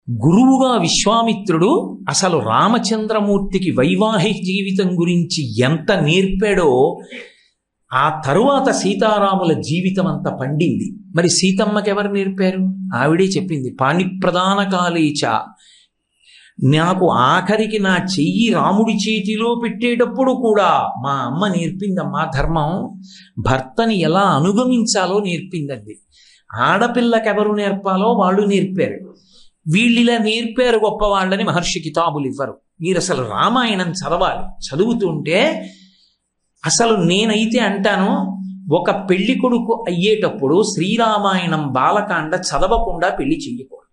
గురువుగా విశ్వామిత్రుడు అసలు రామచంద్రమూర్తికి వైవాహిక జీవితం గురించి ఎంత నేర్పాడో ఆ తరువాత సీతారాముల జీవితం అంతా పండింది. మరి సీతమ్మకి ఎవరు నేర్పారు? ఆవిడే చెప్పింది, పాణిప్రదాన కాలేచ, నాకు ఆఖరికి నా చెయ్యి రాముడి చేతిలో పెట్టేటప్పుడు కూడా మా అమ్మ నేర్పిందమ్మా ధర్మం, భర్తని ఎలా అనుగమించాలో నేర్పిందండి. ఆడపిల్లకెవరు నేర్పాలో వాళ్ళు నేర్పారు. వీళ్ళిలా నేర్పారు గొప్పవాళ్ళని మహర్షి కితాబులు ఇవ్వరు. మీరు అసలు రామాయణం చదవాలి. చదువుతుంటే అసలు నేనైతే అంటాను, ఒక పెళ్లి కొడుకు అయ్యేటప్పుడు శ్రీరామాయణం బాలకాండ చదవకుండా పెళ్లి చెయ్యకూడదు.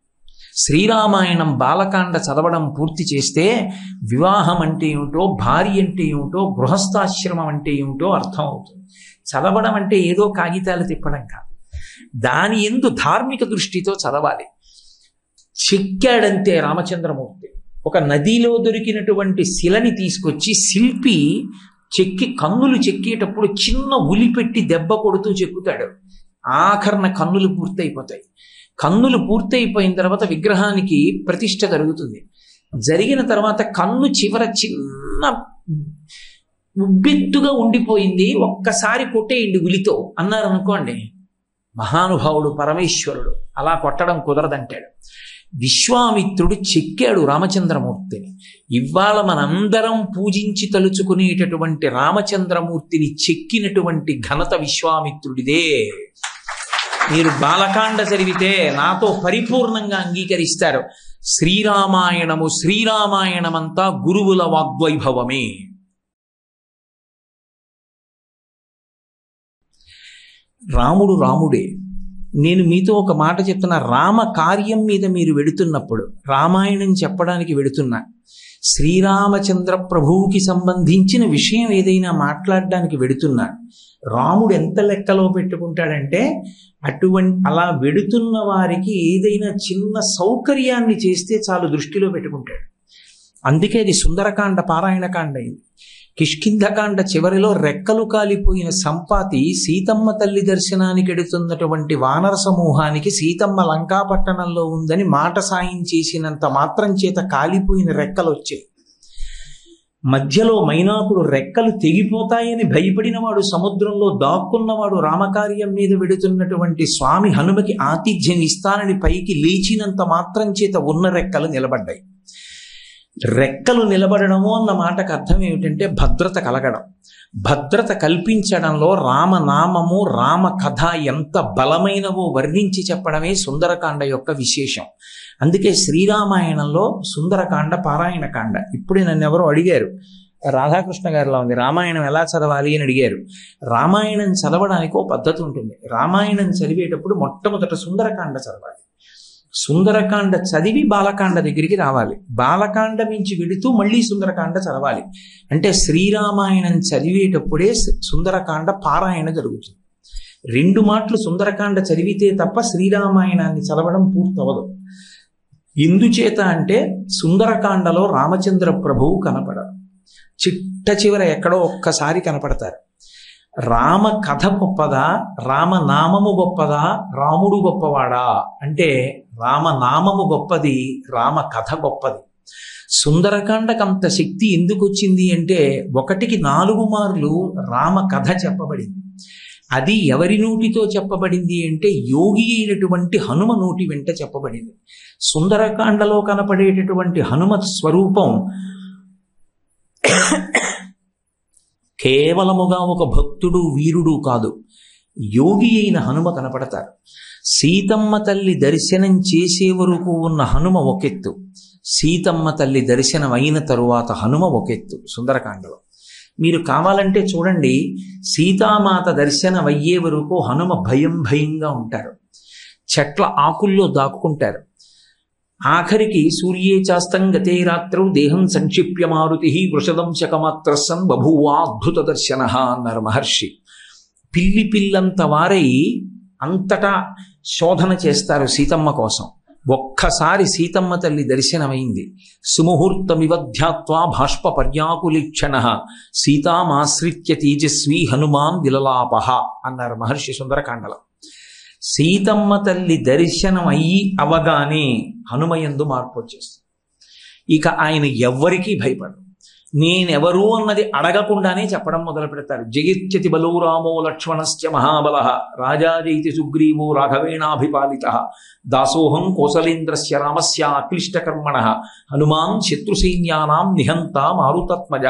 శ్రీరామాయణం బాలకాండ చదవడం పూర్తి చేస్తే వివాహం అంటే ఏమిటో, భార్య అంటే ఏమిటో, గృహస్థాశ్రమం అంటే ఏమిటో అర్థం అవుతుంది. చదవడం అంటే ఏదో కాగితాలు తిప్పడం కాదు, దాని యందు ధార్మిక దృష్టితో చదవాలి. చెక్కాడంతే రామచంద్రమూర్తి. ఒక నదిలో దొరికినటువంటి శిలని తీసుకొచ్చి శిల్పి చెక్కి కన్నులు చెక్కేటప్పుడు చిన్న ఉలి పెట్టి దెబ్బ కొడుతూ చెక్కుతాడు. ఆఖరణ కన్నులు పూర్తయిపోతాయి. కన్నులు పూర్తయిపోయిన తర్వాత విగ్రహానికి ప్రతిష్ఠ జరుగుతుంది. జరిగిన తర్వాత కన్ను చివర చిన్న ఉబ్బెత్తుగా ఉండిపోయింది, ఒక్కసారి కొట్టేయండి ఉలితో అన్నారు అనుకోండి, మహానుభావుడు పరమేశ్వరుడు అలా కొట్టడం కుదరదంటాడు. విశ్వామిత్రుడు చెక్కాడు రామచంద్రమూర్తిని. ఇవాళ మనందరం పూజించి తలుచుకునేటటువంటి రామచంద్రమూర్తిని చెక్కినటువంటి ఘనత విశ్వామిత్రుడిదే. మీరు బాలకాండ చదివితే నాతో పరిపూర్ణంగా అంగీకరిస్తారు. శ్రీరామాయణమంతా గురువుల వాగ్వైభవమే. రాముడు రాముడే. నేను మీతో ఒక మాట చెప్తున్నా, రామ కార్యం మీద మీరు వెడుతున్నప్పుడు, రామాయణం చెప్పడానికి వెడుతున్నా, శ్రీరామచంద్ర ప్రభువుకి సంబంధించిన విషయం ఏదైనా మాట్లాడడానికి వెడుతున్నా, రాముడు ఎంత లెక్కలో పెట్టుకుంటాడంటే అలా వెడుతున్న వారికి ఏదైనా చిన్న సౌకర్యాన్ని చేస్తే చాలు దృష్టిలో పెట్టుకుంటాడు. అందుకే అది సుందరకాండ పారాయణకాండ అయింది. కిష్కింధకాండ చివరిలో రెక్కలు కాలిపోయిన సంపాతి సీతమ్మ తల్లి దర్శనానికి ఎడుతున్నటువంటి వానర సమూహానికి సీతమ్మ లంకాపట్టణంలో ఉందని మాట సాయం చేసినంత మాత్రం చేత కాలిపోయిన రెక్కలు వచ్చాయి. మధ్యలో మైనాకుడు రెక్కలు తెగిపోతాయని భయపడినవాడు, సముద్రంలో దాక్కున్నవాడు రామకార్యం మీద వెడుతున్నటువంటి స్వామి హనుమకి ఆతిథ్యం ఇస్తానని పైకి లేచినంత మాత్రం చేత ఉన్న రెక్కలు నిలబడ్డాయి. రెక్కలు నిలబడడము అన్న మాటకు అర్థం ఏమిటంటే భద్రత కలగడం. భద్రత కల్పించడంలో రామనామము, రామ కథ ఎంత బలమైనవో వర్ణించి చెప్పడమే సుందరకాండ యొక్క విశేషం. అందుకే శ్రీరామాయణంలో సుందరకాండ పారాయణకాండ. ఇప్పుడే నన్ను ఎవరో అడిగారు, రాధాకృష్ణ గారిలో ఉంది, రామాయణం ఎలా చదవాలి అని అడిగారు. రామాయణం చదవడానికి ఒక పద్ధతి ఉంటుంది. రామాయణం చదివేటప్పుడు మొట్టమొదట సుందరకాండ చదవాలి. సుందరకాండ చదివి బాలకాండ దగ్గరికి రావాలి. బాలకాండ నుంచి వెళుతూ మళ్ళీ సుందరకాండ చదవాలి. అంటే శ్రీరామాయణం చదివేటప్పుడే సుందరకాండ పారాయణ జరుగుతుంది. 2 మాటలు సుందరకాండ చదివితే తప్ప శ్రీరామాయణాన్ని చదవడం పూర్తవదు. ఎందుచేత అంటే సుందరకాండలో రామచంద్ర ప్రభువు కనపడరు. చిట్ట చివర ఎక్కడో ఒక్కసారి కనపడతారు. రామ కథ గొప్పదా, రామనామము గొప్పదా, రాముడు గొప్పవాడా అంటే రామనామము గొప్పది, రామ కథ గొప్పది. సుందరకాండకు అంత శక్తి ఎందుకు వచ్చింది అంటే 1కి 4 మార్లు రామ కథ చెప్పబడింది. అది ఎవరి నోటితో చెప్పబడింది అంటే యోగి అయినటువంటి హనుమ నోటి వెంట చెప్పబడింది. సుందరకాండలో కనపడేటటువంటి హనుమత్ స్వరూపం కేవలముగా ఒక భక్తుడు వీరుడు కాదు, యోగి అయిన హనుమ కనపడతారు. సీతమ్మ తల్లి దర్శనం చేసే వరకు ఉన్న హనుమ ఒకెత్తు, సీతమ్మ తల్లి దర్శనం అయిన తరువాత హనుమ ఒకెత్తు. సుందరకాండలో మీరు కావాలంటే చూడండి, సీతామాత దర్శనం అయ్యే వరకు హనుమ భయంగా ఉంటారు, చెట్ల ఆకుల్లో దాక్కుంటారు. ఆఖరికి సూర్యే చాస్తం గతే రాత్రౌ దేహం సంక్షిప్య మారుతి వృషదం శకమాత్రసన్ బభూవా అద్భుత దర్శన అన్నారు మహర్షి. పిల్లంత వారై అంతటా శోధన చేస్తారు సీతమ్మ కోసం. ఒక్కసారి సీతమ్మ తల్లి దర్శనమైంది. సుముహూర్తమివధ్యాత్వా భాష్ప పర్యాకులీక్షణ సీతామాశ్రిత్య తేజస్వీ హనుమాన్ విలలాపహ అన్నారు మహర్షి సుందరకాండలో. సీతమ్మ తల్లి దర్శనం అయ్యి అవగానే హనుమయందు మార్పు వచ్చేస్తుంది. ఇక ఆయన ఎవ్వరికీ భయపడరు. నేనెవరు అన్నది అడగకుండానే చెప్పడం మొదలు పెడతారు. జగిత్యతి బలో రామో లక్ష్మణశ్చ మహాబల రాజాజైతి సుగ్రీవో రాఘవేణాభిపాలిత దాసోహం కోసలేంద్రస్య రామస్య అక్లిష్టకర్మణ హనుమాన్ శత్రుసైన్యానాం నిహంత మారుతత్మజ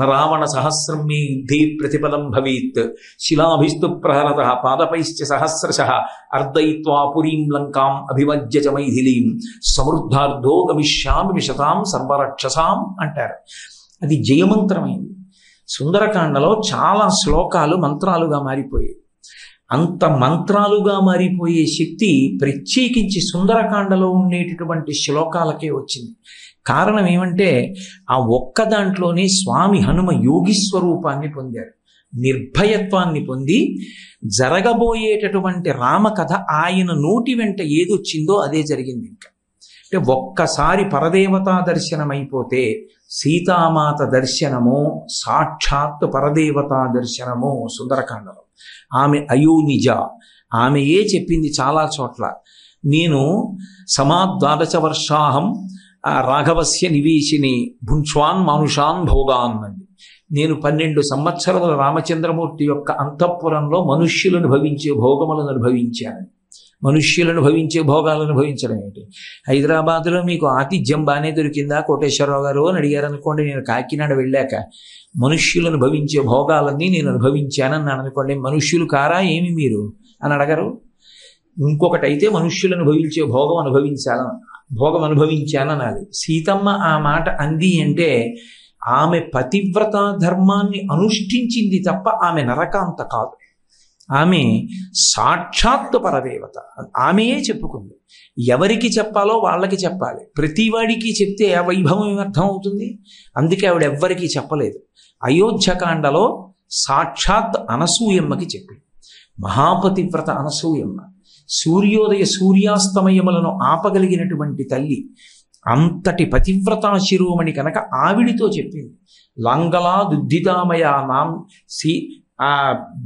నరావణ సహస్రం మే యుద్ధే ప్రతిఫలం భవేత్ శిలాభిస్తు ప్రహరత పాదపైశ్చ సహస్రశః అర్దయిత్వా పురీం లంకాం అభివజ్య చ మైథిలీం సమృద్ధార్థో గమిష్యామి విశతాం సర్వరక్షసాం అంటారు. అది జయమంత్రమైంది. సుందరకాండలో చాలా శ్లోకాలు మంత్రాలుగా మారిపోయాయి. అంత మంత్రాలుగా మారిపోయే శక్తి ప్రత్యేకించి సుందరకాండలో ఉండేటటువంటి శ్లోకాలకే వచ్చింది. కారణం ఏమంటే ఆ ఒక్క దాంట్లోనే స్వామి హనుమ యోగి స్వరూపాన్ని పొందారు, నిర్భయత్వాన్ని పొంది జరగబోయేటటువంటి రామకథ ఆయన నోటి వెంట ఏదొచ్చిందో అదే జరిగింది. ఇంకా అంటే ఒక్కసారి పరదేవతా దర్శనం అయిపోతే సీతామాత దర్శనము సాక్షాత్ పరదేవతా దర్శనము సుందరకాండలో. ఆమె అయోనిజ, ఆమెయే చెప్పింది చాలా చోట్ల. నేను సమాద్వాదశ వర్షాహం రాఘవస్య నివేశిని భుంక్ష్వాన్ మానుషాన్ భోగాన్ అంది. నేను 12 సంవత్సరముల రామచంద్రమూర్తి యొక్క అంతఃపురంలో మనుష్యులను భవించే భోగములను అనుభవించాను. మనుష్యులను భవించే భోగాలను అనుభవించడం ఏంటి? హైదరాబాద్లో మీకు ఆతిథ్యం బాగానే దొరికిందా కోటేశ్వరరావు గారు అని అడిగారు అనుకోండి. నేను కాకినాడ వెళ్ళాక మనుష్యులను భవించే భోగాలన్నీ నేను అనుభవించానన్నాను అనుకోండి. మనుష్యులు కారా ఏమి మీరు అని అడగరు. ఇంకొకటైతే మనుష్యులను భవించే భోగం అనుభవించాననాలి. సీతమ్మ ఆ మాట అంది అంటే ఆమె పతివ్రత ధర్మాన్ని అనుష్ఠించింది తప్ప ఆమె నరకాంత కాదు. ఆమె సాక్షాత్తు పరదేవత. ఆమెయే చెప్పుకుంది. ఎవరికి చెప్పాలో వాళ్ళకి చెప్పాలి. ప్రతివాడికి చెప్తే ఆ వైభవం ఏమర్థం అవుతుంది? అందుకే ఆవిడ ఎవ్వరికీ చెప్పలేదు. అయోధ్యకాండలో సాక్షాత్ అనసూయమ్మకి చెప్పింది. మహాపతివ్రత అనసూయమ్మ, సూర్యోదయ సూర్యాస్తమయములను ఆపగలిగినటువంటి తల్లి, అంతటి పతివ్రతా శిరోమణి కనుక ఆవిడితో చెప్పింది. లాంగలా దుద్ధితామయ ఆ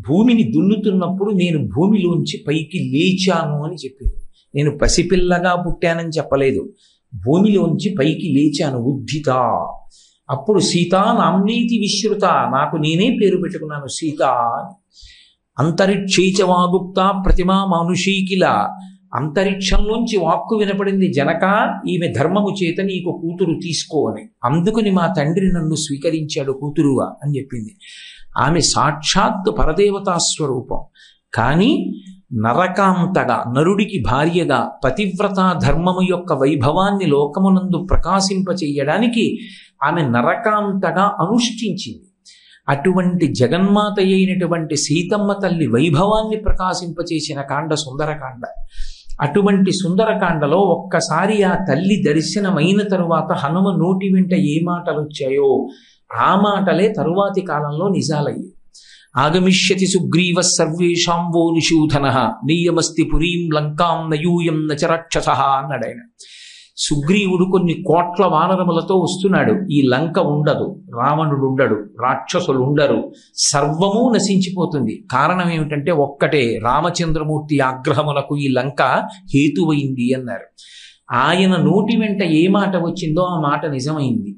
భూమిని దున్నుతున్నప్పుడు నేను భూమిలోంచి పైకి లేచాను అని చెప్పింది. నేను పసిపిల్లగా పుట్టానని చెప్పలేదు, భూమిలోంచి పైకి లేచాను. ఉద్ధిత. అప్పుడు సీతా నామ్నేతి విశ్రుత, నాకు నేనే పేరు పెట్టుకున్నాను సీత అని. అంతరిక్షైచవాగుప్త ప్రతిమా మానుషీకిల, అంతరిక్షంలోంచి వాక్కు వినపడింది, జనక ఈమె ధర్మము చేత నీకు కూతురు తీసుకో అని. అందుకని మా తండ్రి నన్ను స్వీకరించాడు కూతురుగా అని చెప్పింది. ఆమె సాక్షాత్ పరదేవతా స్వరూపం. కానీ నరకాంతగా, నరుడికి భార్యగా పతివ్రతా ధర్మము యొక్క వైభవాన్ని లోకమునందు ప్రకాశింపచేయడానికి ఆమె నరకాంతగా అనుష్ఠించింది. అటువంటి జగన్మాత అయినటువంటి సీతమ్మ తల్లి వైభవాన్ని ప్రకాశింపచేసిన కాండ సుందరకాండ. అటువంటి సుందరకాండలో ఒక్కసారి ఆ తల్లి దర్శనమైన తరువాత హనుమ నోటి వెంట ఏ మాటలు వచ్చాయో ఆ మాటలే తరువాతి కాలంలో నిజాలయ్యాయి. ఆగమిష్యతి సుగ్రీవ సర్వేషాం వో నిషూధన నీయమస్తి పురీం లంకాం నయూయం నచరక్షస అన్నాడు ఆయన. సుగ్రీవుడు కొన్ని కోట్ల వానరములతో వస్తున్నాడు. ఈ లంక ఉండదు, రావణుడు ఉండడు, రాక్షసులు ఉండరు, సర్వము నశించిపోతుంది. కారణం ఏమిటంటే ఒక్కటే, రామచంద్రమూర్తి ఆగ్రహములకు ఈ లంక హేతువైంది అన్నారు. ఆయన నోటి వెంట ఏ మాట వచ్చిందో ఆ మాట నిజమైంది.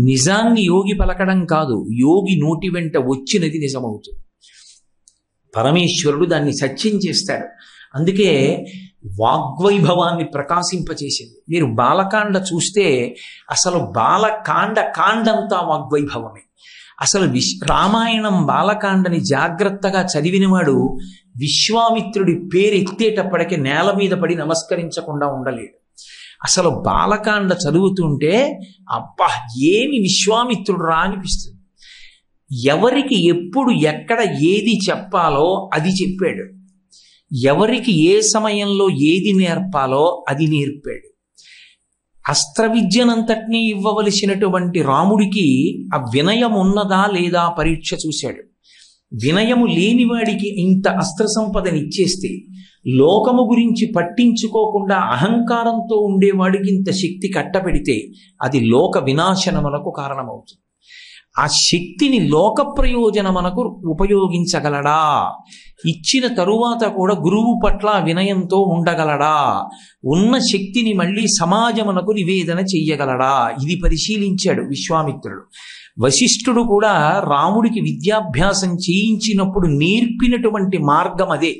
నిజాన్ని యోగి పలకడం కాదు, యోగి నోటి వెంట వచ్చినది నిజమవుతుంది. పరమేశ్వరుడు దాన్ని సత్యం చేస్తాడు. అందుకే వాగ్వైభవాన్ని ప్రకాశింపచేసింది. మీరు బాలకాండ చూస్తే అసలు కాండంతా వాగ్వైభవమే. అసలు రామాయణం బాలకాండని జాగ్రత్తగా చదివినవాడు విశ్వామిత్రుడి పేరు ఎత్తేటప్పటికి నేల మీద పడి నమస్కరించకుండా ఉండలేడు. అసలు బాలకాండ చదువుతుంటే అబ్బా ఏమి విశ్వామిత్రుడు రా అనిపిస్తుంది. ఎవరికి ఎప్పుడు ఎక్కడ ఏది చెప్పాలో అది చెప్పాడు, ఎవరికి ఏ సమయంలో ఏది నేర్పాలో అది నేర్పాడు. అస్త్ర విద్యనంతటినీ ఇవ్వవలసినటువంటి రాముడికి ఆ వినయం ఉన్నదా లేదా పరీక్ష చూశాడు. వినయము లేనివాడికి ఇంత అస్త్ర సంపదనిచ్చేస్తే, లోకము గురించి పట్టించుకోకుండా అహంకారంతో ఉండేవాడికి ఇంత శక్తి కట్టపెడితే అది లోక వినాశనములకు కారణమవుతుంది. ఆ శక్తిని లోక ప్రయోజనమునకు ఉపయోగించగలడా? ఇచ్చిన తరువాత కూడా గురువు పట్ల వినయంతో ఉండగలడా? ఉన్న శక్తిని మళ్ళీ సమాజమునకు నివేదన చెయ్యగలడా? ఇది పరిశీలించాడు విశ్వామిత్రుడు. వశిష్ఠుడు కూడా రాముడికి విద్యాభ్యాసం చేయించినప్పుడు నేర్పినటువంటి మార్గం అదే.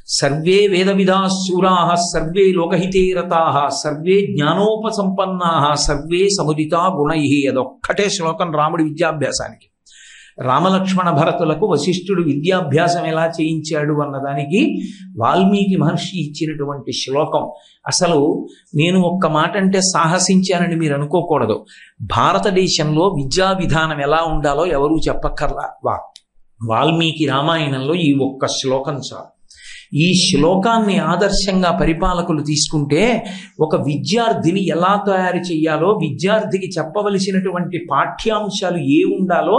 సర్వే వేదవిదాః శూరాః సర్వే లోకహితే రతాః సర్వే జ్ఞానోపసంపన్నాః సర్వే సముదితా గుణైః. అదొక్కటే శ్లోకం రాముడి విద్యాభ్యాసానికి. రామలక్ష్మణ భరతులకు వశిష్ఠుడు విద్యాభ్యాసం ఎలా చేయించాడు అన్నదానికి వాల్మీకి మహర్షి ఇచ్చినటువంటి శ్లోకం. అసలు నేను ఒక్క మాట అంటే సాహసించానని మీరు అనుకోకూడదు. భారతదేశంలో విద్యా విధానం ఎలా ఉండాలో ఎవరూ చెప్పక్కర్లా. వాల్మీకి రామాయణంలో ఈ ఒక్క శ్లోకం చాలు. ఈ శ్లోకాన్ని ఆదర్శంగా పరిపాలకులు తీసుకుంటే ఒక విద్యార్థిని ఎలా తయారు చేయాలో, విద్యార్థికి చెప్పవలసినటువంటి పాఠ్యాంశాలు ఏ ఉండాలో,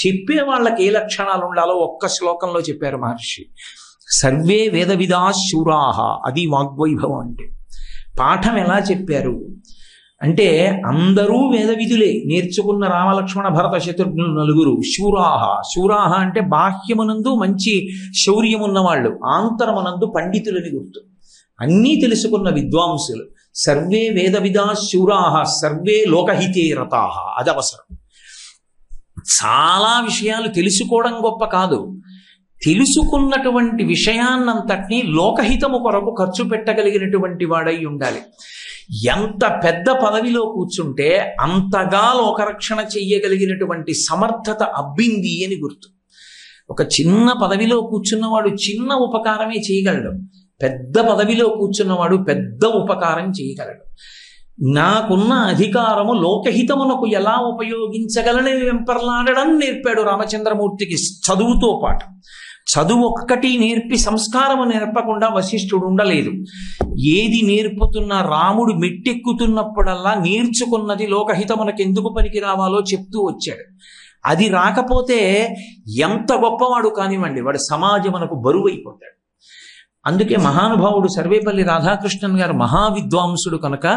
చెప్పే వాళ్ళకి ఏ లక్షణాలు ఉండాలో ఒక్క శ్లోకంలో చెప్పారు మహర్షి. సర్వే వేదవిదాః శూరాః, అది వాగ్వైభవం అంటే. పాఠం ఎలా చెప్పారు అంటే అందరూ వేద విధులే నేర్చుకున్న రామలక్ష్మణ భరత శత్రుఘ్నులు నలుగురు శూరాహ. శూరాహ అంటే బాహ్యమునందు మంచి శౌర్యమున్నవాళ్ళు, ఆంతరమునందు పండితులని గుర్తు. అన్నీ తెలుసుకున్న విద్వాంసులు. సర్వే వేద విదాః శూరాహ సర్వే లోకహితే రతాః. అది అవసరం. చాలా విషయాలు తెలుసుకోవడం గొప్ప కాదు, తెలుసుకున్నటువంటి విషయాన్నంతటినీ లోకహితము కొరకు ఖర్చు పెట్టగలిగినటువంటి వాడై ఉండాలి. ఎంత పెద్ద పదవిలో కూర్చుంటే అంతగా లోకరక్షణ చెయ్యగలిగినటువంటి సమర్థత అబ్బింది అని గుర్తు. ఒక చిన్న పదవిలో కూర్చున్నవాడు చిన్న ఉపకారమే చేయగలడు, పెద్ద పదవిలో కూర్చున్నవాడు పెద్ద ఉపకారం చేయగలడు. నాకున్న అధికారము లోకహితమునకు ఎలా ఉపయోగించగలనని వెంపర్లాడడం నేర్పాడు రామచంద్రమూర్తికి చదువుతో పాటు. చదువు ఒక్కటి నేర్పి సంస్కారము నేర్పకుండా వశిష్ఠుడు ఉండలేదు. ఏది నేర్పుతున్న రాముడు మెట్టెక్కుతున్నప్పుడల్లా నేర్చుకున్నది లోకహితమునకు ఎందుకు పనికి రావాలో చెప్తూ వచ్చాడు. అది రాకపోతే ఎంత గొప్పవాడు కానివ్వండి, వాడు సమాజమునకు బరువు అయిపోతాడు. అందుకే మహానుభావుడు సర్వేపల్లి రాధాకృష్ణన్ గారు మహావిద్వాంసుడు కనుక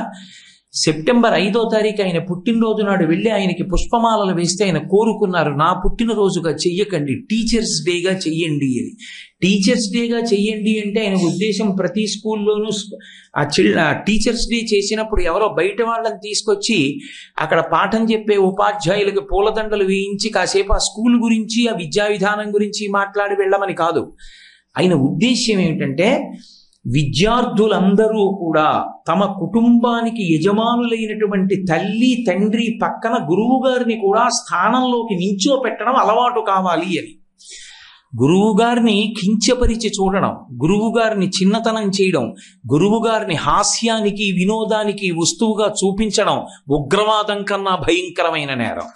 సెప్టెంబర్ 5వ తారీఖు ఆయన పుట్టినరోజు నాడు వెళ్ళి ఆయనకి పుష్పమాలలు వేస్తే ఆయన కోరుకున్నారు, నా పుట్టినరోజుగా చెయ్యకండి, టీచర్స్ డేగా చెయ్యండి అని. టీచర్స్ డేగా చెయ్యండి అంటే ఆయన ఉద్దేశం ప్రతి స్కూల్లోనూ ఆ టీచర్స్ డే చేసినప్పుడు ఎవరో బయట వాళ్ళని తీసుకొచ్చి అక్కడ పాఠం చెప్పే ఉపాధ్యాయులకు పూలదండలు వేయించి కాసేపు ఆ స్కూల్ గురించి ఆ విద్యా విధానం గురించి మాట్లాడి వెళ్ళమని కాదు. ఆయన ఉద్దేశ్యం ఏమిటంటే విద్యార్థులందరూ కూడా తమ కుటుంబానికి యజమానులైనటువంటి తల్లి తండ్రి పక్కన గురువు గారిని కూడా స్థానంలోకి నించోపెట్టడం అలవాటు కావాలి అని. గురువు గారిని కించపరిచి చూడడం, గురువు గారిని చిన్నతనం చేయడం, గురువు గారిని హాస్యానికి వినోదానికి వస్తువుగా చూపించడం ఉగ్రవాదం కన్నా భయంకరమైన నేరం.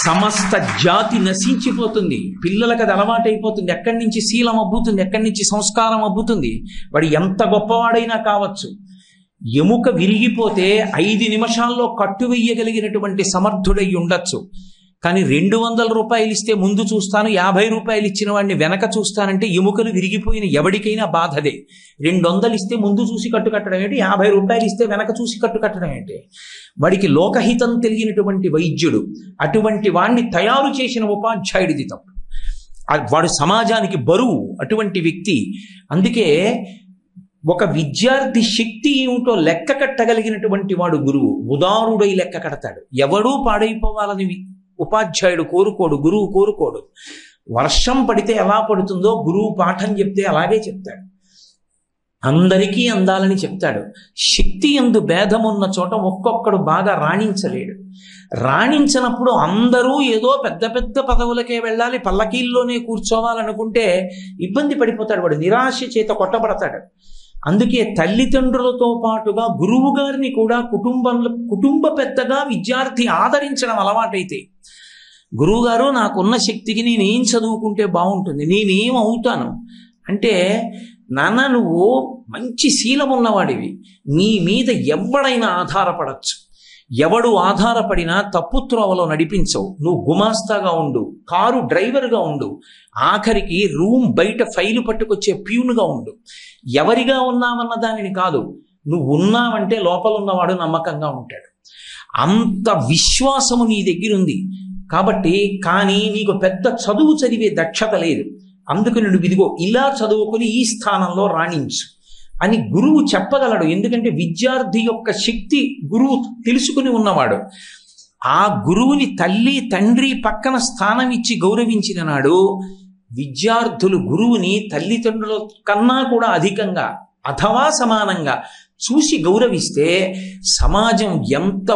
సమస్త జాతి నశించిపోతుంది. పిల్లలకు అది అలవాటైపోతుంది. ఎక్కడి నుంచి శీలం అబ్బుతుంది, ఎక్కడి నుంచి సంస్కారం అబ్బుతుంది. వాడు ఎంత గొప్పవాడైనా కావచ్చు, ఎముక విరిగిపోతే 5 నిమిషాల్లో కట్టు వెయ్యగలిగినటువంటి సమర్థుడై ఉండొచ్చు. కానీ 200 రూపాయలు ఇస్తే ముందు చూస్తాను, 50 రూపాయలు ఇచ్చిన వాడిని వెనక చూస్తానంటే ఎముకలు విరిగిపోయిన ఎవడికైనా బాధదే. 200 ఇస్తే ముందు చూసి కట్టు కట్టడం ఏంటి, 50 రూపాయలు ఇస్తే వెనక చూసి కట్టు కట్టడం ఏంటి? వాడికి లోకహితం తెలియనటువంటి వైద్యుడు, అటువంటి వాడిని తయారు చేసిన ఉపాధ్యాయుడిది తప్పు. వాడు సమాజానికి బరువు అటువంటి వ్యక్తి. అందుకే ఒక విద్యార్థి శక్తి ఏమిటో లెక్క కట్టగలిగినటువంటి వాడు గురువు. ఉదారుడై లెక్క కడతాడు. ఎవడూ పాడైపోవాలని ఉపాధ్యాయుడు కోరుకోడు, గురువు కోరుకోడు. వర్షం పడితే ఎలా పడుతుందో గురువు పాఠం చెప్తే అలాగే చెప్తాడు. అందరికీ అందాలని చెప్తాడు. శక్తి యందు భేదమున్న చోట ఒక్కొక్కడు బాగా రాణించలేడు. రాణించినప్పుడు అందరూ ఏదో పెద్ద పెద్ద పదవులకే వెళ్ళాలి, పల్లకీల్లోనే కూర్చోవాలనుకుంటే ఇబ్బంది పడిపోతాడు. వాడు నిరాశ చేత కొట్టబడతాడు. అందుకే తల్లిదండ్రులతో పాటుగా గురువు గారిని కూడా కుటుంబ పెద్దగా విద్యార్థి ఆదరించడం అలవాటైతే, గురువుగారు నాకున్న శక్తికి నేనేం చదువుకుంటే బాగుంటుంది, నేనేం అవుతాను అంటే, నాన్న నువ్వు మంచి శీలం ఉన్నవాడివి, నీ మీద ఎవడైనా ఆధారపడచ్చు, ఎవడు ఆధారపడినా తప్పు త్రోవలో నడిపించవు, నువ్వు గుమాస్తాగా ఉండు, కారు డ్రైవర్గా ఉండు, ఆఖరికి రూమ్ బయట ఫైలు పట్టుకొచ్చే ప్యూన్గా ఉండు. ఎవరిగా ఉన్నావన్న దానిని కాదు, నువ్వు ఉన్నావంటే లోపల ఉన్నవాడు నమ్మకంగా ఉంటాడు. అంత విశ్వాసము నీ దగ్గర ఉంది కాబట్టి. కానీ నీకు పెద్ద చదువు చదివే దక్షత లేదు, అందుకు నువ్వు ఇదిగో ఇలా చదువుకుని ఈ స్థానంలో రాణించు అని గురువు చెప్పగలడు. ఎందుకంటే విద్యార్థి యొక్క శక్తి గురువు తెలుసుకుని ఉన్నవాడు. ఆ గురువుని తల్లి తండ్రి పక్కన స్థానం ఇచ్చి గౌరవించిన నాడు విద్యార్థులు గురువుని తల్లిదండ్రుల కన్నా కూడా అధికంగా అథవా సమానంగా చూసి గౌరవిస్తే సమాజం ఎంత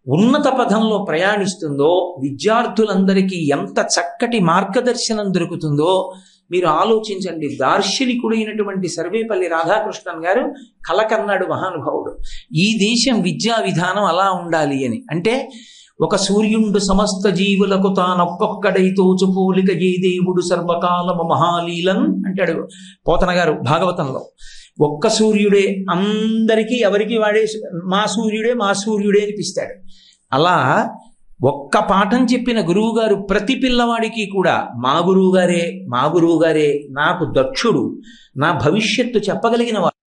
ఉన్నత పథంలో ప్రయాణిస్తుందో, విద్యార్థులందరికీ ఎంత చక్కటి మార్గదర్శనం దొరుకుతుందో మీరు ఆలోచించండి. దార్శనికుడైనటువంటి సర్వేపల్లి రాధాకృష్ణన్ గారు కలకన్నాడు మహానుభావుడు, ఈ దేశం విద్యా విధానం అలా ఉండాలి అని. అంటే ఒక సూర్యుండు సమస్త జీవులకు తానొక్కొక్కడై తోచుపోలిక ఏ దేవుడు సర్వకాలము మహాలీలన్ అంటాడు పోతన గారు భాగవతంలో. ఒక్క సూర్యుడే అందరికీ, ఎవరికి వాడే మా సూర్యుడే అనిపిస్తాడు. అలా ఒక్క పాఠం చెప్పిన గురువుగారు ప్రతి పిల్లవాడికి కూడా మా గురువుగారే నాకు దక్షుడు, నా భవిష్యత్తు చెప్పగలిగిన వాడు,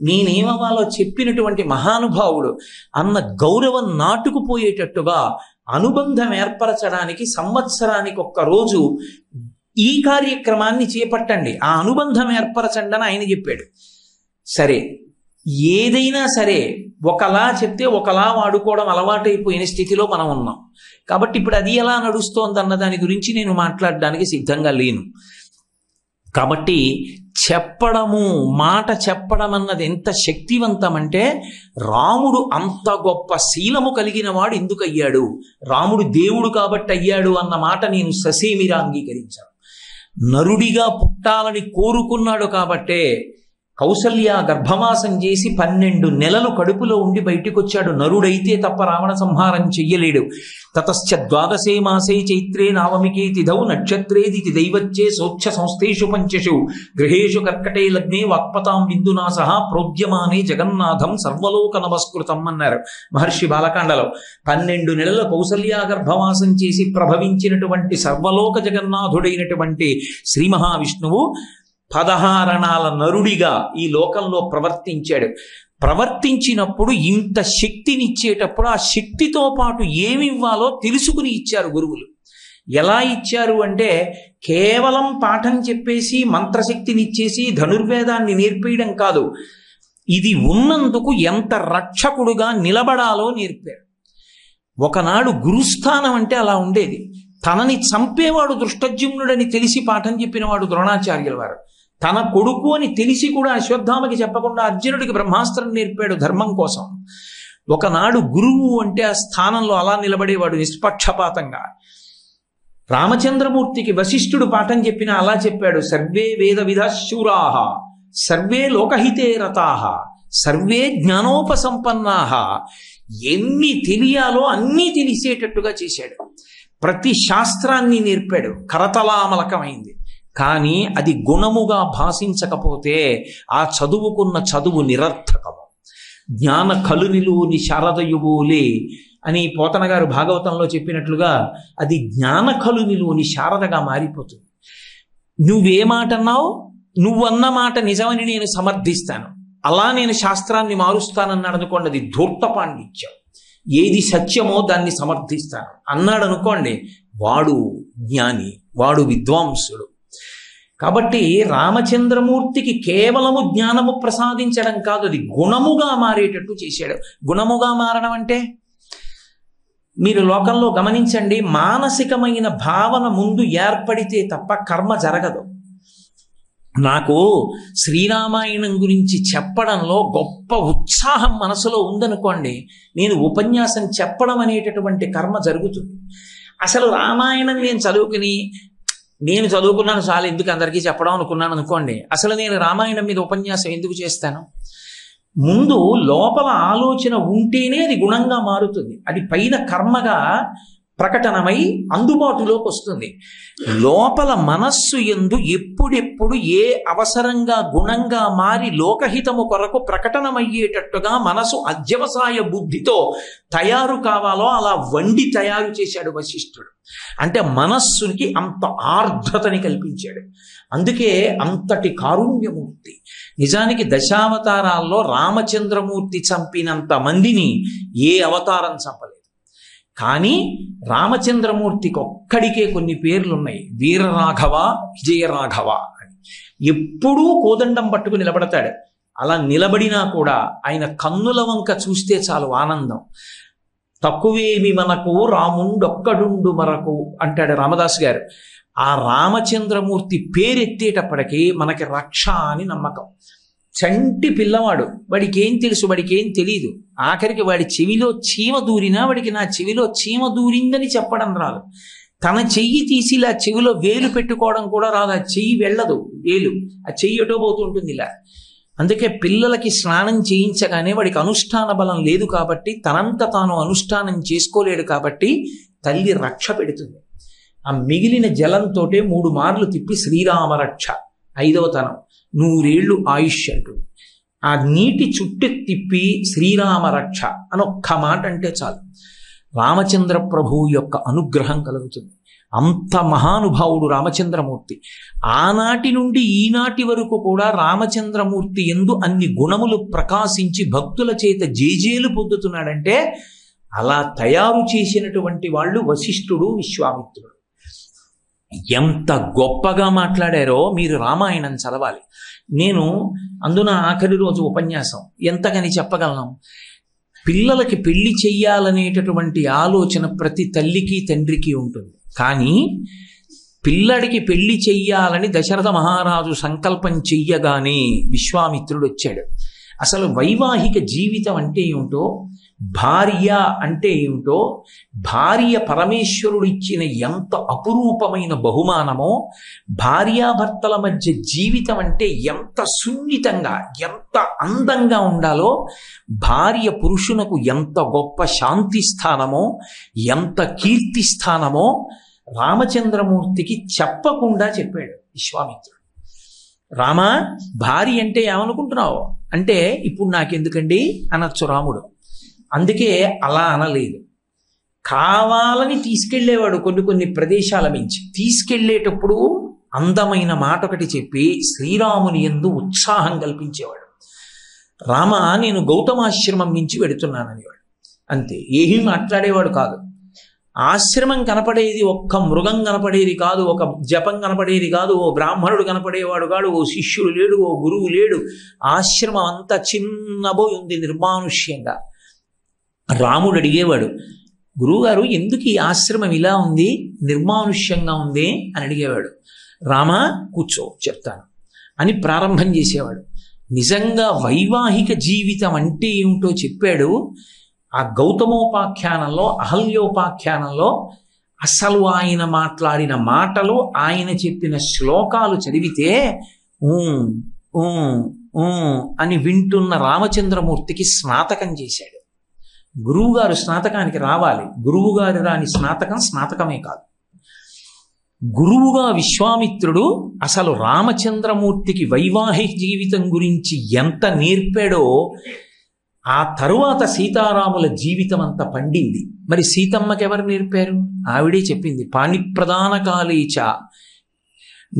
నేనేమవాలో చెప్పినటువంటి మహానుభావుడు అన్న గౌరవం నాటుకుపోయేటట్టుగా అనుబంధం ఏర్పరచడానికి సంవత్సరానికి ఒక్కరోజు ఈ కార్యక్రమాన్ని చేపట్టండి, ఆ అనుబంధం ఏర్పరచండి అని ఆయన చెప్పాడు. సరే, ఏదైనా సరే ఒకలా చెప్తే ఒకలా వాడుకోవడం అలవాటైపోయిన స్థితిలో మనం ఉన్నాం కాబట్టి ఇప్పుడు అది ఎలా నడుస్తోంది అన్న దాని గురించి నేను మాట్లాడడానికి సిద్ధంగా లేను. కాబట్టి మాట చెప్పడం అన్నది ఎంత శక్తివంతం అంటే, రాముడు అంత గొప్ప శీలము కలిగిన వాడు ఎందుకు అయ్యాడు, రాముడు దేవుడు కాబట్టి అయ్యాడు అన్న మాట నేను ససేమిరా అంగీకరించాను. నరుడిగా పుట్టాలని కోరుకున్నాడు కాబట్టే కౌసల్య గర్భవాసం చేసి 12 నెలలు కడుపులో ఉండి బయటికి వచ్చాడు. నరుడైతే తప్ప రావణ సంహారం చెయ్యలేడు. తతశ్చ ద్వాదశే మాసే చైత్రే నావమికే తిథౌ నక్షత్రేదితి దైవచ్చే సోచ్ఛ సంస్థేషు పంచషు గృహేషు కర్కటే లగ్నే వాక్పతాం విందునా సహా ప్రోద్యమానే జగన్నాథం సర్వలోక నమస్కృతం అన్నారు మహర్షి బాలకాండలో. 12 నెలల కౌసల్య గర్భవాసం చేసి ప్రభవించినటువంటి సర్వలోక జగన్నాథుడైనటువంటి శ్రీ మహావిష్ణువు 16 అణాల నరుడిగా ఈ లోకంలో ప్రవర్తించినప్పుడు ఇంత శక్తినిచ్చేటప్పుడు ఆ శక్తితో పాటు ఏమి ఇవ్వాలో తెలుసుకుని ఇచ్చారు గురువులు. ఎలా ఇచ్చారు అంటే, కేవలం పాఠం చెప్పేసి మంత్రశక్తినిచ్చేసి ధనుర్వేదాన్ని నేర్పేయడం కాదు, ఇది ఉన్నందుకు ఎంత రక్షకుడుగా నిలబడాలో నేర్పారు. ఒకనాడు గురుస్థానం అంటే అలా ఉండేది. తనని చంపేవాడు దృష్టజ్యుమ్నుడని తెలిసి పాఠం చెప్పినవాడు ద్రోణాచార్యుల వారు. తన కొడుకు అని తెలిసి కూడా అశ్వత్థామకి చెప్పకుండా అర్జునుడికి బ్రహ్మాస్త్రం నేర్పాడు ధర్మం కోసం. ఒకనాడు గురువు అంటే ఆ స్థానంలో అలా నిలబడేవాడు నిష్పక్షపాతంగా. రామచంద్రమూర్తికి వశిష్ఠుడు పాఠం చెప్పినా అలా చెప్పాడు, సర్వే వేద విధశూరాః సర్వే లోకహితే రతాః సర్వే జ్ఞానోపసంపన్నాః. ఎన్ని తెలియాలో అన్నీ తెలిసేటట్టుగా చేశాడు. ప్రతి శాస్త్రాన్ని నేర్పాడు, కరతలామలకమైంది. కానీ అది గుణముగా భాషించకపోతే ఆ చదువుకున్న చదువు నిరర్థకము. జ్ఞాన కలునిలోని శారదయువులే అని పోతన గారు భాగవతంలో చెప్పినట్లుగా అది జ్ఞాన కలునిలోని శారదగా మారిపోతుంది. నువ్వే మాట అన్నావు, నువ్వన్న మాట నిజమని నేను సమర్థిస్తాను, అలా నేను శాస్త్రాన్ని మారుస్తానన్నాడు అనుకోండి, అది ధూర్త పాండిత్యం. ఏది సత్యమో దాన్ని సమర్థిస్తాను అన్నాడు అనుకోండి, వాడు జ్ఞాని, వాడు విద్వాంసుడు. కాబట్టి రామచంద్రమూర్తికి కేవలము జ్ఞానము ప్రసాదించడం కాదు, అది గుణముగా మారేటట్టు చేశాడు. గుణముగా మారడం అంటే మీరు లోకంలో గమనించండి, మానసికమైన భావన ముందు ఏర్పడితే తప్ప కర్మ జరగదు. నాకు శ్రీరామాయణం గురించి చెప్పడంలో గొప్ప ఉత్సాహం మనసులో ఉందనుకోండి, నేను ఉపన్యాసం చెప్పడం అనేటటువంటి కర్మ జరుగుతుంది. అసలు రామాయణం నేను చదువుకున్నాను చాలా, ఎందుకు అందరికీ చెప్పడం అనుకున్నాను అనుకోండి, అసలు నేను రామాయణం మీద ఉపన్యాసం ఎందుకు చేస్తాను? ముందు లోపల ఆలోచన ఉంటేనే అది గుణంగా మారుతుంది, అది పైన కర్మగా ప్రకటనమై అందుబాటులోకి వస్తుంది. లోపల మనస్సు యందు ఎప్పుడెప్పుడు ఏ అవసరంగా గుణంగా మారి లోకహితము కొరకు ప్రకటనమయ్యేటట్టుగా మనసు అధ్యవసాయ బుద్ధితో తయారు కావాలో అలా వండి తయారు చేశాడు వశిష్ఠుడు. అంటే మనస్సునికి అంత ఆర్ద్రతని కల్పించాడు. అందుకే అంతటి కారుణ్యమూర్తి. నిజానికి దశావతారాల్లో రామచంద్రమూర్తి చంపినంత మందిని ఏ అవతారం చంపలేదు. కానీ రామచంద్రమూర్తికి ఒక్కడికే కొన్ని పేర్లున్నాయి, వీరరాఘవ, విజయరాఘవ అని. ఎప్పుడూ కోదండం పట్టుకు నిలబడతాడు. అలా నిలబడినా కూడా ఆయన కన్నుల వంక చూస్తే చాలు ఆనందం. తక్కువేమి మనకు రాముండొక్కడుండు మరకు అంటాడు రామదాస్ గారు. ఆ రామచంద్రమూర్తి పేరెత్తేటప్పటికీ మనకి రక్ష అని నమ్మకం. చంటి పిల్లవాడు, వాడికి ఏం తెలుసు, వాడికి ఏం తెలియదు. ఆఖరికి వాడి చెవిలో చీమ దూరినా వాడికి నా చెవిలో చీమ దూరిందని చెప్పడం రాదు. తన చెయ్యి తీసి ఇలా చెవిలో వేలు పెట్టుకోవడం కూడా రాదు. ఆ చెయ్యి వెళ్ళదు, వేలు ఆ చెయ్యి ఎటో పోతుంటుంది ఇలా. అందుకే పిల్లలకి స్నానం చేయించగానే వాడికి అనుష్ఠాన బలం లేదు కాబట్టి, తనంత తాను అనుష్ఠానం చేసుకోలేడు కాబట్టి తల్లి రక్ష పెడుతుంది. ఆ మిగిలిన జలంతో 3 మార్లు తిప్పి శ్రీరామరక్ష 5వ తనం 100 ఏళ్ళు ఆయుష్ అంటుంది. ఆ నీటి చుట్టూ తిప్పి శ్రీరామరక్ష అని ఒక్క మాట అంటే చాలు, రామచంద్ర ప్రభువు యొక్క అనుగ్రహం కలుగుతుంది. అంత మహానుభావుడు రామచంద్రమూర్తి. ఆనాటి నుండి ఈనాటి వరకు కూడా రామచంద్రమూర్తి యందు అన్ని గుణములు ప్రకాశించి భక్తుల చేత జేజేలు పొందుతున్నాడంటే అలా తయారు చేసినటువంటి వాళ్ళు వశిష్ఠుడు, విశ్వామిత్రుడు. ఎంత గొప్పగా మాట్లాడారో మీరు రామాయణం చదవాలి. నేను అందున ఆఖరి రోజు ఉపన్యాసం ఎంతగాని చెప్పగలను. పిల్లలకి పెళ్లి చెయ్యాలనేటటువంటి ఆలోచన ప్రతి తల్లికి తండ్రికి ఉంటుంది. కానీ పిల్లడికి పెళ్లి చెయ్యాలని దశరథ మహారాజు సంకల్పం చెయ్యగానే విశ్వామిత్రుడు వచ్చాడు. అసలు వైవాహిక జీవితం అంటే ఏమిటో, భార్య అంటే ఏమిటో, భార్య పరమేశ్వరుడు ఇచ్చిన ఎంత అపురూపమైన బహుమానమో, భార్యాభర్తల మధ్య జీవితం అంటే ఎంత సున్నితంగా ఎంత అందంగా ఉండాలో, భార్య పురుషునకు ఎంత గొప్ప శాంతి స్థానమో ఎంత కీర్తి స్థానమో రామచంద్రమూర్తికి చెప్పకుండా చెప్పాడు విశ్వామిత్రుడు. రామా, భార్య అంటే ఏమనుకుంటున్నావు అంటే, ఇప్పుడు నాకెందుకండి అనొచ్చు రాముడు. అందుకే అలా అనలేదు. కావాలని తీసుకెళ్లేవాడు కొన్ని ప్రదేశాల మించి. తీసుకెళ్లేటప్పుడు అందమైన మాట ఒకటి చెప్పి శ్రీరాముని యందు ఉత్సాహం కల్పించేవాడు. రామ, నేను గౌతమాశ్రమం నుంచి వెడుతున్నాననేవాడు. అంతే, ఏమీ మాట్లాడేవాడు కాదు. ఆశ్రమం కనపడేది ఒక్క మృగం కనపడేది కాదు, ఒక జపం కనపడేది కాదు, ఓ బ్రాహ్మణుడు కనపడేవాడు కాడు, ఓ శిష్యుడు లేడు, ఓ గురువు లేడు. ఆశ్రమం అంతా చిన్నబోయి ఉంది నిర్మానుష్యంగా. రాముడు అడిగేవాడు, గురువుగారు ఎందుకు ఈ ఆశ్రమం ఇలా ఉంది, నిర్మానుష్యంగా ఉంది అని అడిగేవాడు. రామా, కూర్చో చెప్తాను అని ప్రారంభం చేసేవాడు. నిజంగా వైవాహిక జీవితం అంటే ఏమిటో చెప్పాడు. ఆ గౌతమోపాఖ్యానంలో, అహల్యోపాఖ్యానంలో అసలు ఆయన మాట్లాడిన మాటలు, ఆయన చెప్పిన శ్లోకాలు చదివితే అని వింటున్న రామచంద్రమూర్తికి స్నాతకం చేశాడు. గురువుగారు స్నాతకానికి రావాలి. గురువుగారు రాని స్నాతకం స్నాతకమే కాదు. గురువుగా విశ్వామిత్రుడు అసలు రామచంద్రమూర్తికి వైవాహిక జీవితం గురించి ఎంత నేర్పాడో, ఆ తరువాత సీతారాముల జీవితం అంతా పండింది. మరి సీతమ్మకి ఎవరు నేర్పారు? ఆవిడే చెప్పింది, పాణిప్రదాన కాలేచ,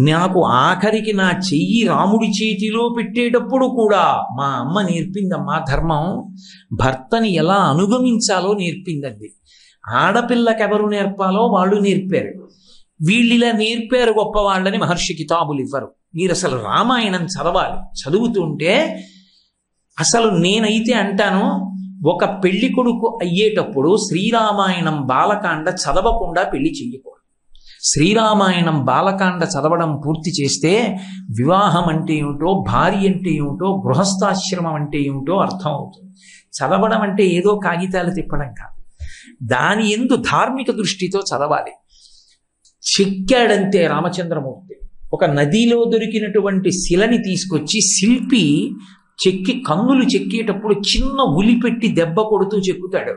నాకు ఆఖరికి నా చెయ్యి రాముడి చేతిలో పెట్టేటప్పుడు కూడా మా అమ్మ నేర్పిందమ్మా ధర్మం, భర్తని ఎలా అనుగమించాలో నేర్పిందండి. ఆడపిల్లకెవరు నేర్పాలో వాళ్ళు నేర్పారు. వీళ్ళిలా నేర్పారు గొప్పవాళ్ళని మహర్షి కితాబులు ఇవ్వరు. మీరు అసలు రామాయణం చదవాలి. చదువుతుంటే అసలు నేనైతే అంటాను, ఒక పెళ్లి కొడుకు అయ్యేటప్పుడు శ్రీరామాయణం బాలకాండ చదవకుండా పెళ్లి చెయ్యకూడదు. శ్రీరామాయణం బాలకాండ చదవడం పూర్తి చేస్తే వివాహం అంటే ఏమిటో, భార్య అంటే ఏమిటో, గృహస్థాశ్రమం అంటే ఏమిటో అర్థం అవుతుంది. చదవడం అంటే ఏదో కాగితాలు తిప్పడం కాదు, దాని యందు ధార్మిక దృష్టితో చదవాలి. చెక్కాడంతే రామచంద్రమూర్తి. ఒక నదిలో దొరికినటువంటి శిలని తీసుకొచ్చి శిల్పి కన్నులు చెక్కేటప్పుడు చిన్న ఉలి పెట్టి దెబ్బ కొడుతూ చెక్కుతాడు.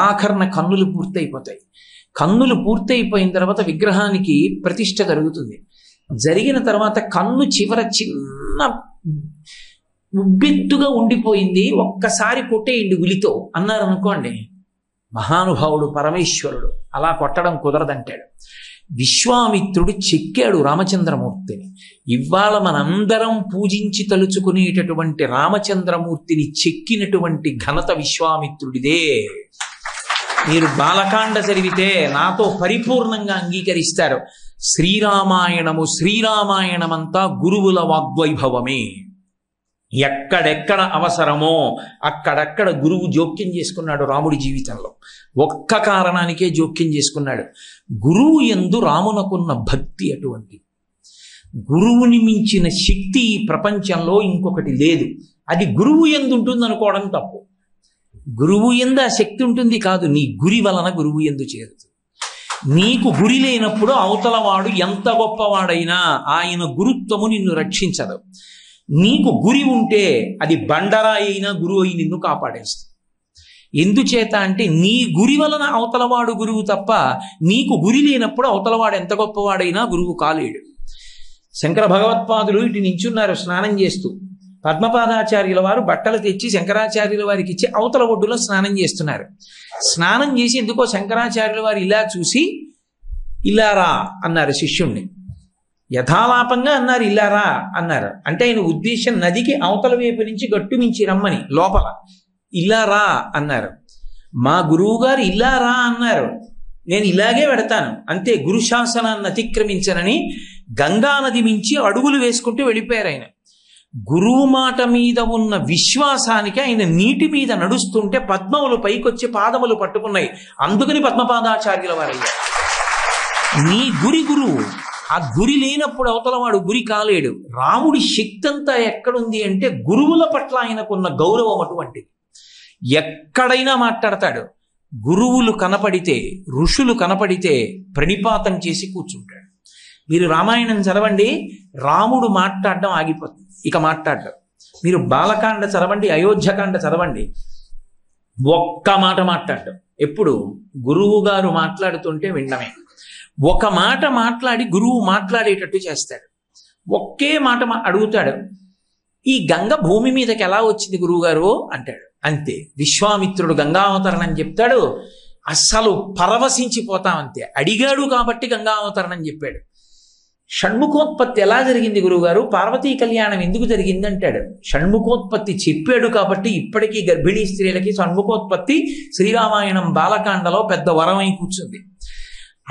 ఆఖరణ కన్నులు పూర్తయిపోతాయి. కన్నులు పూర్తయిపోయిన తర్వాత విగ్రహానికి ప్రతిష్ఠ జరుగుతుంది. జరిగిన తర్వాత కన్ను చివర చిన్న ఉబ్బెత్తుగా ఉండిపోయింది, ఒక్కసారి కొట్టేయండి ఉలితో అన్నారు అనుకోండి, మహానుభావుడు పరమేశ్వరుడు అలా కొట్టడం కుదరదంటాడు. విశ్వామిత్రుడు చెక్కాడు రామచంద్రమూర్తిని. ఇవాళ మనందరం పూజించి తలుచుకునేటటువంటి రామచంద్రమూర్తిని చెక్కినటువంటి ఘనత విశ్వామిత్రుడిదే. మీరు బాలకాండ చదివితే నాతో పరిపూర్ణంగా అంగీకరిస్తారు. శ్రీరామాయణమంతా గురువుల వాగ్వైభవమే. ఎక్కడెక్కడ అవసరమో అక్కడక్కడ గురువు జోక్యం చేసుకున్నాడు రాముడి జీవితంలో. ఒక్క కారణానికే జోక్యం చేసుకున్నాడు. గురువు యందు రామునకున్న భక్తి అటువంటి. గురువుని మించిన శక్తి ఈ ప్రపంచంలో ఇంకొకటి లేదు. అది గురువు యందు ఉంటుంది అనుకోవడం తప్పు. గురువు యందు ఆ శక్తి ఉంటుంది కాదు, నీ గురి వలన గురువు యందు చేరుతుంది. నీకు గురి లేనప్పుడు అవతల వాడు ఎంత గొప్పవాడైనా ఆయన గురుత్వము నిన్ను రక్షించదు. నీకు గురి ఉంటే అది బండరాయి అయినా గురువు అయి నిన్ను కాపాడేస్తుంది. ఎందుచేత అంటే నీ గురి వలన అవతలవాడు గురువు తప్ప, నీకు గురి లేనప్పుడు అవతలవాడు ఎంత గొప్పవాడైనా గురువు కాలేడు. శంకర భగవత్పాదులు ఇటు నించున్నారు స్నానం చేస్తూ. పద్మపాదాచార్యుల వారు బట్టలు తెచ్చి శంకరాచార్యుల వారికి ఇచ్చి అవతల ఒడ్డులో స్నానం చేస్తున్నారు. స్నానం చేసి ఎందుకో శంకరాచార్యుల వారు ఇలా చూసి ఇలా రా అన్నారు శిష్యుణ్ణి. యథాలాపంగా అన్నారు ఇలా రా అన్నారు. అంటే ఆయన ఉద్దేశం నదికి అవతల వైపు నుంచి గట్టు మించి రమ్మని. లోపల ఇలా రా అన్నారు. మా గురువు గారు ఇలా రా అన్నారు, నేను ఇలాగే పెడతాను అంతే, గురు శాసనాన్ని అతిక్రమించనని గంగా నది మించి అడుగులు వేసుకుంటూ వెళ్ళిపోయారు ఆయన. గురువు మాట మీద ఉన్న విశ్వాసానికి ఆయన నీటి మీద నడుస్తుంటే పద్మములు పైకొచ్చి పాదములు పట్టుకున్నాయి. అందుకని పద్మపాదాచార్యుల వారయ్యారు. నీ గురి గురువు. ఆ గురి లేనప్పుడు అవతలవాడు గురి కాలేడు. రాముడి శక్తి అంతా ఎక్కడుంది అంటే గురువుల పట్ల ఆయనకున్న గౌరవం అటువంటిది. ఎక్కడైనా మాట్లాడతాడు. గురువులు కనపడితే, ఋషులు కనపడితే ప్రణిపాతం చేసి కూర్చుంటాడు. మీరు రామాయణం చదవండి, రాముడు మాట్లాడడం ఆగిపోతుంది, ఇక మాట్లాడడం. మీరు బాలకాండ చదవండి, అయోధ్యకాండ చదవండి, ఒక్క మాట మాట్లాడడం. ఎప్పుడు గురువు గారు మాట్లాడుతుంటే వినడమే. ఒక మాట మాట్లాడి గురువు మాట్లాడేటట్టు చేస్తాడు. ఒకే మాట అడుగుతాడు, ఈ గంగ భూమి మీదకి ఎలా వచ్చింది గురువుగారు అంటాడు. అంతే. విశ్వామిత్రుడు గంగావతరణం చెప్తాడు, అస్సలు పరవశించిపోతాం. అంతే. అడిగాడు కాబట్టి గంగావతరణం చెప్పాడు. షణ్ముఖోత్పత్తి ఎలా జరిగింది గురువుగారు, పార్వతీ కళ్యాణం ఎందుకు జరిగింది అంటాడు. షణ్ముఖోత్పత్తి చెప్పాడు కాబట్టి ఇప్పటికీ గర్భిణీ స్త్రీలకి షణ్ముఖోత్పత్తి శ్రీరామాయణం బాలకాండలో పెద్ద వరమై కూర్చుంది.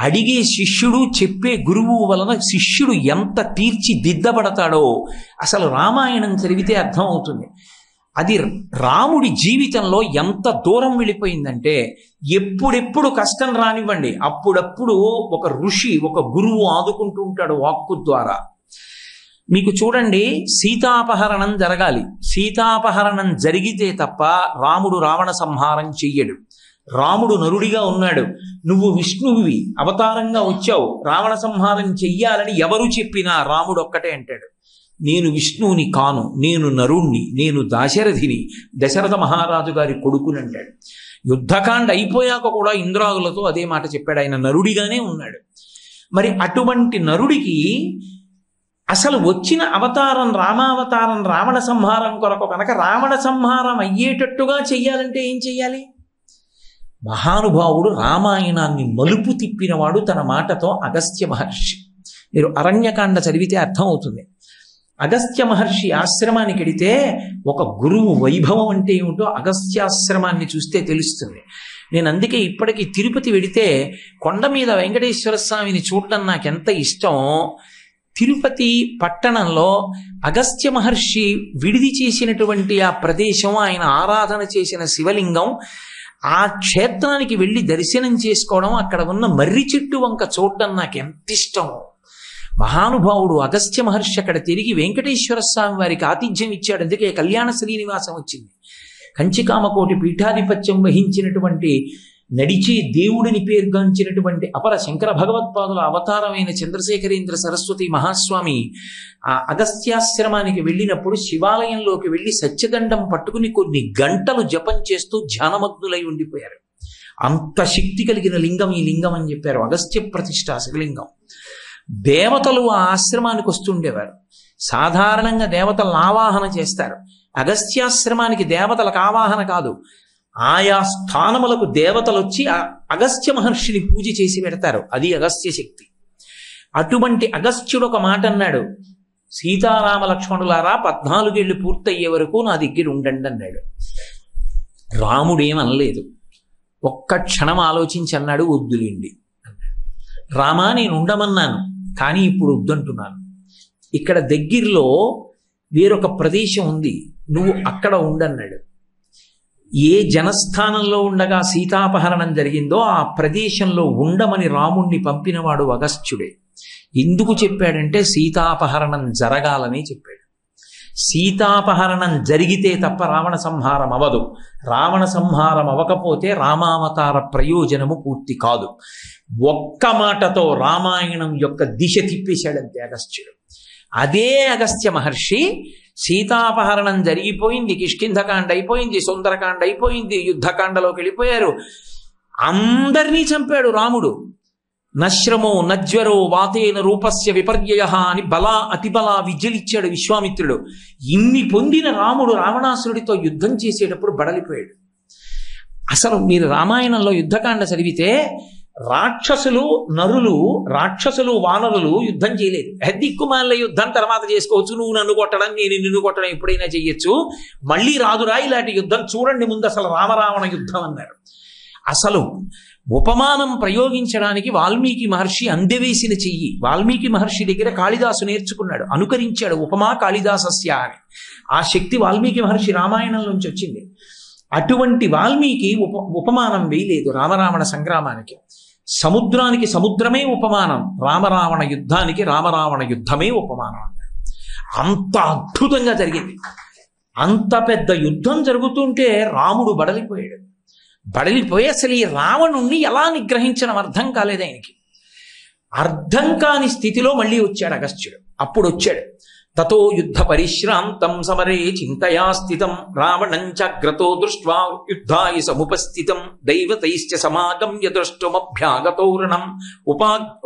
అడిగే శిష్యుడు, చెప్పే గురువు వలన శిష్యుడు ఎంత తీర్చిదిద్దబడతాడో అసలు రామాయణం చదివితే అర్థం అవుతుంది. అది రాముడి జీవితంలో ఎంత దూరం వెళ్ళిపోయిందంటే, ఎప్పుడెప్పుడు కష్టం రానివ్వండి అప్పుడప్పుడు ఒక ఋషి, ఒక గురువు ఆదుకుంటూ ఉంటాడు వాక్కు ద్వారా. మీకు చూడండి, సీతాపహరణం జరగాలి. సీతాపహరణం జరిగితే తప్ప రాముడు రావణ సంహారం చెయ్యడు. రాముడు నరుడిగా ఉన్నాడు, నువ్వు విష్ణువువి అవతారంగా వచ్చావు, రావణ సంహారం చెయ్యాలని ఎవరు చెప్పినా రాముడు ఒక్కటే అంటాడు, నేను విష్ణువుని కాను, నేను నరుణ్ణి, నేను దాశరథిని, దశరథ మహారాజు గారి కొడుకుని అంటాడు. యుద్ధకాండ అయిపోయాక కూడా ఇంద్రాదులతో అదే మాట చెప్పాడు. ఆయన నరుడిగానే ఉన్నాడు. మరి అటువంటి నరుడికి అసలు వచ్చిన అవతారం రామావతారం రావణ సంహారం కొరకు కనుక రావణ సంహారం అయ్యేటట్టుగా చెయ్యాలంటే ఏం చెయ్యాలి? మహానుభావుడు రామాయణాన్ని మలుపు తిప్పినవాడు తన మాటతో అగస్త్య మహర్షి. మీరు అరణ్యకాండ చదివితే అర్థమవుతుంది. అగస్త్య మహర్షి ఆశ్రమానికి వెడితే ఒక గురువు వైభవం అంటే ఏమిటో అగస్త్యాశ్రమాన్ని చూస్తే తెలుస్తుంది. నేను అందుకే ఇప్పటికీ తిరుపతి వెడితే కొండ మీద వెంకటేశ్వర స్వామిని చూడడం నాకెంత ఇష్టం. తిరుపతి పట్టణంలో అగస్త్య మహర్షి విడిది చేసినటువంటి ఆ ప్రదేశం, ఆయన ఆరాధన చేసిన శివలింగం, ఆ క్షేత్రానికి వెళ్ళి దర్శనం చేసుకోవడం, అక్కడ ఉన్న మర్రి చెట్టు వంక చూడడం నాకు ఎంత ఇష్టం. మహానుభావుడు అగస్త్య మహర్షి అక్కడ తిరిగి వెంకటేశ్వర స్వామి వారికి ఆతిథ్యం ఇచ్చాడు. అందుకే కళ్యాణ శ్రీనివాసం వచ్చింది. కంచికామకోటి పీఠాధిపత్యం వహించినటువంటి, నడిచే దేవుడిని పేర్గాంచినటువంటి అపర శంకర భగవత్పాదుల అవతారమైన చంద్రశేఖరేంద్ర సరస్వతి మహాస్వామి ఆ అగస్త్యాశ్రమానికి వెళ్ళినప్పుడు శివాలయంలోకి వెళ్ళి సత్యదండం పట్టుకుని కొన్ని గంటలు జపం చేస్తూ ధ్యానమగ్నులై ఉండిపోయారు. అంత శక్తి కలిగిన లింగం ఈ లింగం అని చెప్పారు. అగస్త్య ప్రతిష్ఠ శివలింగం. దేవతలు ఆ ఆశ్రమానికి వస్తుండేవారు. సాధారణంగా దేవతలను ఆవాహన చేస్తారు. అగస్త్యాశ్రమానికి దేవతలకు ఆవాహన కాదు, ఆయా స్థానములకు దేవతలు వచ్చి అగస్త్య మహర్షిని పూజ చేసి పెడతారు. అది అగస్త్య శక్తి. అటువంటి అగస్త్యుడు ఒక మాట అన్నాడు, సీతారామ లక్ష్మణులారా 14 ఏళ్ళు పూర్తయ్యే వరకు నా దగ్గర ఉండండి అన్నాడు. రాముడేమనలేదు. ఒక్క క్షణం ఆలోచించి అన్నాడు, వద్దులేండి. రామా, నేను ఉండమన్నాను, కానీ ఇప్పుడు వద్దంటున్నాను. ఇక్కడ దగ్గరలో వేరొక ప్రదేశం ఉంది, నువ్వు అక్కడ ఉండన్నాడు. ఏ జనస్థానంలో ఉండగా సీతాపహరణం జరిగిందో ఆ ప్రదేశంలో ఉండమని రాముణ్ణి పంపినవాడు అగస్త్యుడే. ఎందుకు చెప్పాడంటే సీతాపహరణం జరగాలని చెప్పాడు. సీతాపహరణం జరిగితే తప్ప రావణ సంహారం అవదు. రావణ సంహారం అవ్వకపోతే రామావతార ప్రయోజనము పూర్తి కాదు. ఒక్క మాటతో రామాయణం యొక్క దిశ తిప్పేశాడంతే అగస్త్యుడు. అదే అగస్త్య మహర్షి సీతాపహరణం జరిగిపోయింది, కిష్కింధకాండ అయిపోయింది, సుందరకాండ అయిపోయింది, యుద్ధకాండలోకి వెళ్ళిపోయారు, అందరినీ చంపాడు రాముడు. నశ్రమో నజ్వరో వాతేన రూపస్య విపర్యయ అని అతిబల విద్యలిచ్చాడు విశ్వామిత్రుడు. ఇన్ని పొందిన రాముడు రావణాసురుడితో యుద్ధం చేసేటప్పుడు బడలిపోయాడు. అసలు మీరు రామాయణంలో యుద్ధకాండ చదివితే రాక్షసులు నరులు, రాక్షసులు వానరులు యుద్ధం చేయలేదు. దిక్కుమాల యుద్ధం తర్వాత చేసుకోవచ్చు, నువ్వు నన్ను కొట్టడం నేను నిన్ను కొట్టడం ఎప్పుడైనా చెయ్యొచ్చు, మళ్ళీ రాదురా ఇలాంటి యుద్ధం, చూడండి ముందు అసలు రామరావణ యుద్ధం అన్నారు. అసలు ఉపమానం ప్రయోగించడానికి వాల్మీకి మహర్షి అందెవేసిన చెయ్యి. వాల్మీకి మహర్షి దగ్గర కాళిదాసు నేర్చుకున్నాడు, అనుకరించాడు. ఉపమా కాళిదాసస్య అని ఆ శక్తి వాల్మీకి మహర్షి రామాయణంలోంచి వచ్చింది. అటువంటి వాల్మీకి ఉపమానం వేయలేదు రామరావణ సంగ్రామానికి. సముద్రానికి సముద్రమే ఉపమానం, రామరావణ యుద్ధానికి రామరావణ యుద్ధమే ఉపమానం అన్నారు. అంత అద్భుతంగా జరిగింది. అంత పెద్ద యుద్ధం జరుగుతుంటే రాముడు బడలిపోయి అసలు ఈ రావణుణ్ణి ఎలా నిగ్రహించడం అర్థం కాలేదు ఆయనకి. అర్థం కాని స్థితిలో మళ్ళీ వచ్చాడు అగస్త్యుడు. అప్పుడు వచ్చాడు, తతో యుద్ధ పరిశ్రాంతం సమరే చింతయా స్థితం రావణం చాగ్రతో దృష్ట్వా యుద్ధాయ సముపస్థితం దైవతైశ్చ సమాగమ్య ద్రష్టుమభ్యాగతోరణం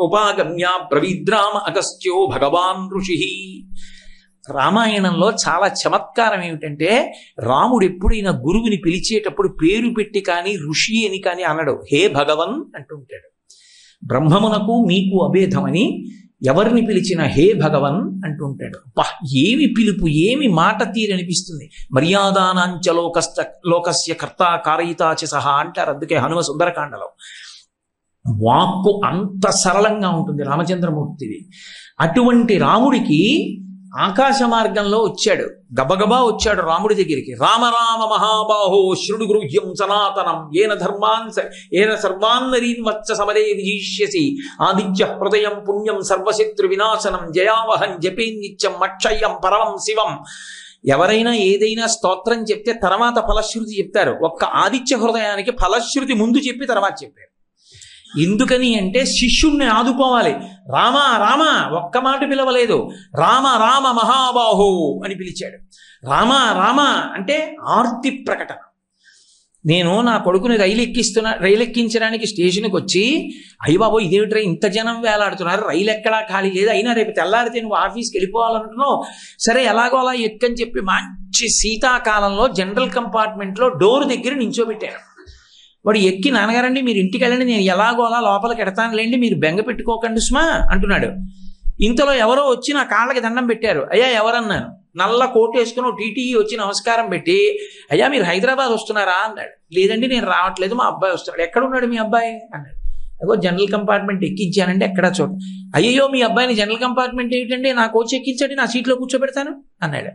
ఉపాగమ్య బ్రవీద్రామ అగస్త్యో భగవాన్ ఋషి. రామాయణంలో చాలా చమత్కారం ఏమిటంటే రాముడు ఎప్పుడైనా గురువుని పిలిచేటప్పుడు పేరు పెట్టి కానీ ఋషి అని కానీ అనడు, హే భగవన్ అంటుంటాడు. బ్రహ్మమునకు మీకు అభేదమని ఎవరిని పిలిచినా హే భగవన్ అంటుంటాడు. ఏమి పిలుపు, ఏమి మాట తీరనిపిస్తుంది. మర్యాదానాంచ లోకస్య కర్త కారయితాచ సహా అంటారు. అందుకే హనుమ సుందరకాండలో వాక్కు అంత సరళంగా ఉంటుంది రామచంద్రమూర్తిది. అటువంటి రాముడికి ఆకాశ మార్గంలో వచ్చాడు, గబగబా వచ్చాడు రాముడి దగ్గరికి. రామ రామ మహాబాహో శృణు గృహ్యం సనాతనం ఏన సర్వాన్నరీన్ వచ్చ సమరే విజీష్యసి ఆదిత్య హృదయం పుణ్యం సర్వశత్రు వినాశనం జయావహం జపే నిత్యం మక్షయ్యం పరమం శివం. ఎవరైనా ఏదైనా స్తోత్రం చెప్తే తర్వాత ఫలశ్రుతి చెప్తారు. ఒక్క ఆదిత్య హృదయానికి ఫలశ్రుతి ముందు చెప్పి తర్వాత చెప్పారు. ఎందుకని అంటే శిష్యుణ్ణి ఆదుకోవాలి. రామ రామ ఒక్క మాట పిలవలేదు, రామ రామ మహాబాహో అని పిలిచాడు. రామ రామ అంటే ఆర్తి ప్రకటన. నేను నా కొడుకుని రైలు ఎక్కించడానికి స్టేషన్కి వచ్చి, అయ్య బాబో ఇదేమిట్రా ఇంత జనం వేలాడుతున్నారు, రైలు ఎక్కడా ఖాళీ లేదు, అయినా రేపు తెల్లారితే నువ్వు ఆఫీస్కి వెళ్ళిపోవాలంటున్నావు, సరే ఎలాగో అలా ఎక్కని చెప్పి మంచి శీతాకాలంలో జనరల్ కంపార్ట్మెంట్లో డోర్ దగ్గర నించోబెట్టాను. వాడు ఎక్కి, నాన్నగారండి మీరు ఇంటికి వెళ్ళండి, నేను ఎలాగో అలా లోపలికి ఎడతానులేండి, మీరు బెంగ పెట్టుకోకండి సుమా అంటున్నాడు. ఇంతలో ఎవరో వచ్చి నా కాళ్ళకి దండం పెట్టారు. అయ్యా ఎవరన్నాను. నల్ల కోటు వేసుకుని టీటీఈ వచ్చి నమస్కారం పెట్టి, అయ్యా మీరు హైదరాబాద్ వస్తున్నారా అన్నాడు. లేదండి నేను రావట్లేదు, మా అబ్బాయి వస్తున్నాడు. ఎక్కడున్నాడు మీ అబ్బాయి అన్నాడు. అగో జనరల్ కంపార్ట్మెంట్ ఎక్కించానండి ఎక్కడా చోట. అయ్యో మీ అబ్బాయిని జనరల్ కంపార్ట్మెంట్ ఏంటండి, నా కోచ్ ఎక్కించండి, నా సీట్లో కూర్చోబెడతాను అన్నాడు.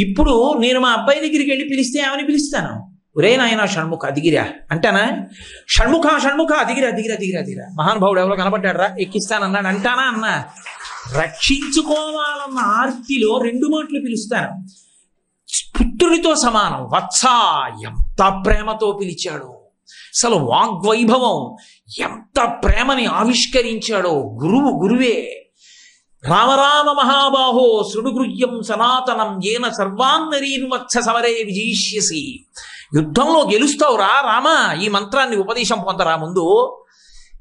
ఇప్పుడు నేను మా అబ్బాయి దగ్గరికి వెళ్ళి పిలిస్తే ఏమని పిలుస్తాను, ఒరే నాయన షణ్ముఖ దిగిరా అంటానా? షణ్ముఖ షణ్ముఖ దిగిరా దిగిరా దిగిరా దిగిరా, మహానుభావుడు ఎవరో కనబడ్డాడు రా ఎక్కిస్తానన్నాడు అంటానా? అన్నా రక్షించుకోవాలన్న ఆర్తిలో రెండు మాటలు పిలుస్తాను. పుత్రుడితో సమానం. వత్సా ఎంత ప్రేమతో పిలిచాడు. అసలు వాగ్వైభవం ఎంత ప్రేమని ఆవిష్కరించాడో. గురువే. రామరామ మహాబాహో శృణుగృహ్యం సనాతనం ఏన సర్వాన్నరీన్ వత్స సమరే విజీష్యసి. యుద్ధంలో గెలుస్తావురా రామా, ఈ మంత్రాన్ని ఉపదేశం పొందరా ముందు,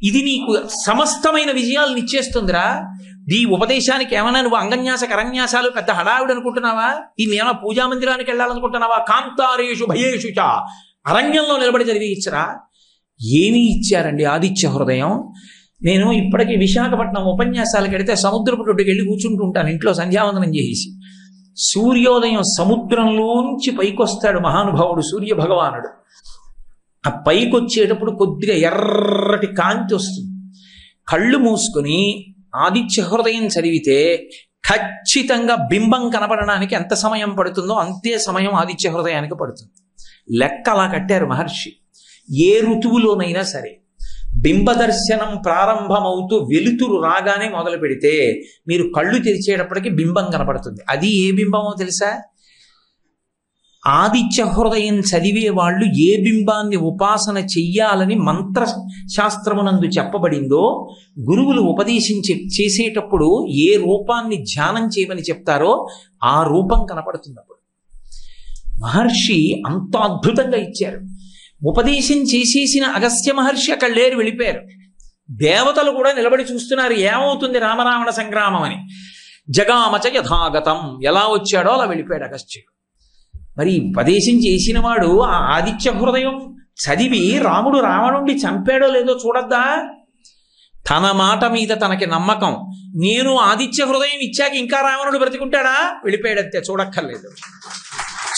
ఇది నీకు సమస్తమైన విజయాలను ఇచ్చేస్తుందిరా. ఈ ఉపదేశానికి ఏమైనా నువ్వు అంగన్యాస కరన్యాసాలు పెద్ద హడావిడి అనుకుంటున్నావా? దీన్ని ఏమైనా పూజా మందిరానికి వెళ్ళాలనుకుంటున్నావా? కాంతారేషు భయేషు చ అరణ్యంలో నిలబడి చదివించరా. ఏమీ ఇచ్చారండి ఆదిత్య హృదయం. నేను ఇప్పటికీ విశాఖపట్నం ఉపన్యాసాలకు వెళితే సముద్రపు ఒడ్డుకి వెళ్ళి కూర్చుంటూ ఉంటాను ఇంట్లో సంధ్యావందనం చేసి. సూర్యోదయం సముద్రంలోంచి పైకొస్తాడు మహానుభావుడు సూర్య భగవానుడు. ఆ పైకి వచ్చేటప్పుడు కొద్దిగా ఎర్రటి కాంతి వస్తుంది. కళ్ళు మూసుకుని ఆదిత్య హృదయం చదివితే ఖచ్చితంగా బింబం కనపడడానికి ఎంత సమయం పడుతుందో అంతే సమయం ఆదిత్య హృదయానికి పడుతుంది. లెక్క అలా కట్టారు మహర్షి. ఏ ఋతువులోనైనా సరే బింబ దర్శనం ప్రారంభమవుతూ వెలుతురు రాగానే మొదలు పెడితే మీరు కళ్ళు తెరిచేటప్పటికి బింబం కనపడుతుంది. అది ఏ బింబమో తెలుసా? ఆదిత్య హృదయం చదివే వాళ్ళు ఏ బింబాన్ని ఉపాసన చెయ్యాలని మంత్రశాస్త్రమునందు చెప్పబడిందో, గురువులు చేసేటప్పుడు ఏ రూపాన్ని ధ్యానం చేయమని చెప్తారో ఆ రూపం కనపడుతుంది. అప్పుడు మహర్షి అంత అద్భుతంగా ఇచ్చారు. ఉపదేశం చేసేసిన అగస్త్య మహర్షి అక్కడ లేరు, వెళ్ళిపోయారు. దేవతలు కూడా నిలబడి చూస్తున్నారు ఏమవుతుంది రామరావణ సంగ్రామం అని. జగామచ యథాగతం, ఎలా వచ్చాడో అలా వెళ్ళిపోయాడు అగస్త్యుడు. మరి ఉపదేశం చేసిన వాడు ఆ ఆదిత్య హృదయం చదివి రాముడు రావణుండి చంపాడో లేదో చూడద్దా? తన మాట మీద తనకి నమ్మకం. నేను ఆదిత్య హృదయం ఇచ్చాక ఇంకా రావణుడు బ్రతికుంటాడా? వెళ్ళిపోయాడంతే, చూడక్కర్లేదు.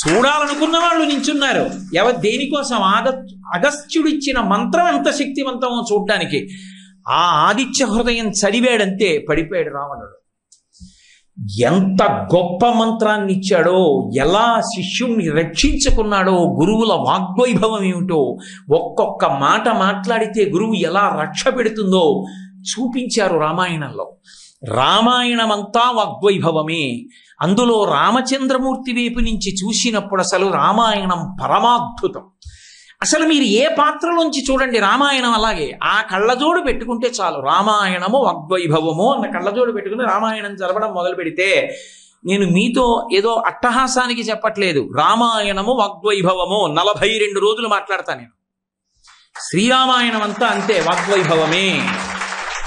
చూడాలనుకున్న వాళ్ళు నించున్నారు. దేనికోసం? అగస్త్యుడిచ్చిన మంత్రం ఎంత శక్తివంతమో చూడ్డానికి. ఆ ఆదిత్య హృదయం చదివాడంతే, పడిపోయాడు రావణుడు. ఎంత గొప్ప మంత్రాన్ని ఇచ్చాడో, ఎలా శిష్యుణ్ణి రక్షించుకున్నాడో, గురువుల వాగ్వైభవం ఏమిటో, ఒక్కొక్క మాట మాట్లాడితే గురువు ఎలా రక్ష పెడుతుందో చూపించారు రామాయణంలో. రామాయణమంతా వాగ్వైభవమే. అందులో రామచంద్రమూర్తి వైపు నుంచి చూసినప్పుడు అసలు రామాయణం పరమాద్భుతం. అసలు మీరు ఏ పాత్రలోంచి చూడండి రామాయణం అలాగే. ఆ కళ్ళజోడు పెట్టుకుంటే చాలు, రామాయణము వాగ్వైభవము అన్న కళ్ళజోడు పెట్టుకుని రామాయణం చదవడం మొదలు పెడితే, నేను మీతో ఏదో అట్టహాసానికి చెప్పట్లేదు, రామాయణము వాగ్వైభవము 42 రోజులు మాట్లాడతా నేను. శ్రీరామాయణం అంతా అంతే, వాగ్వైభవమే.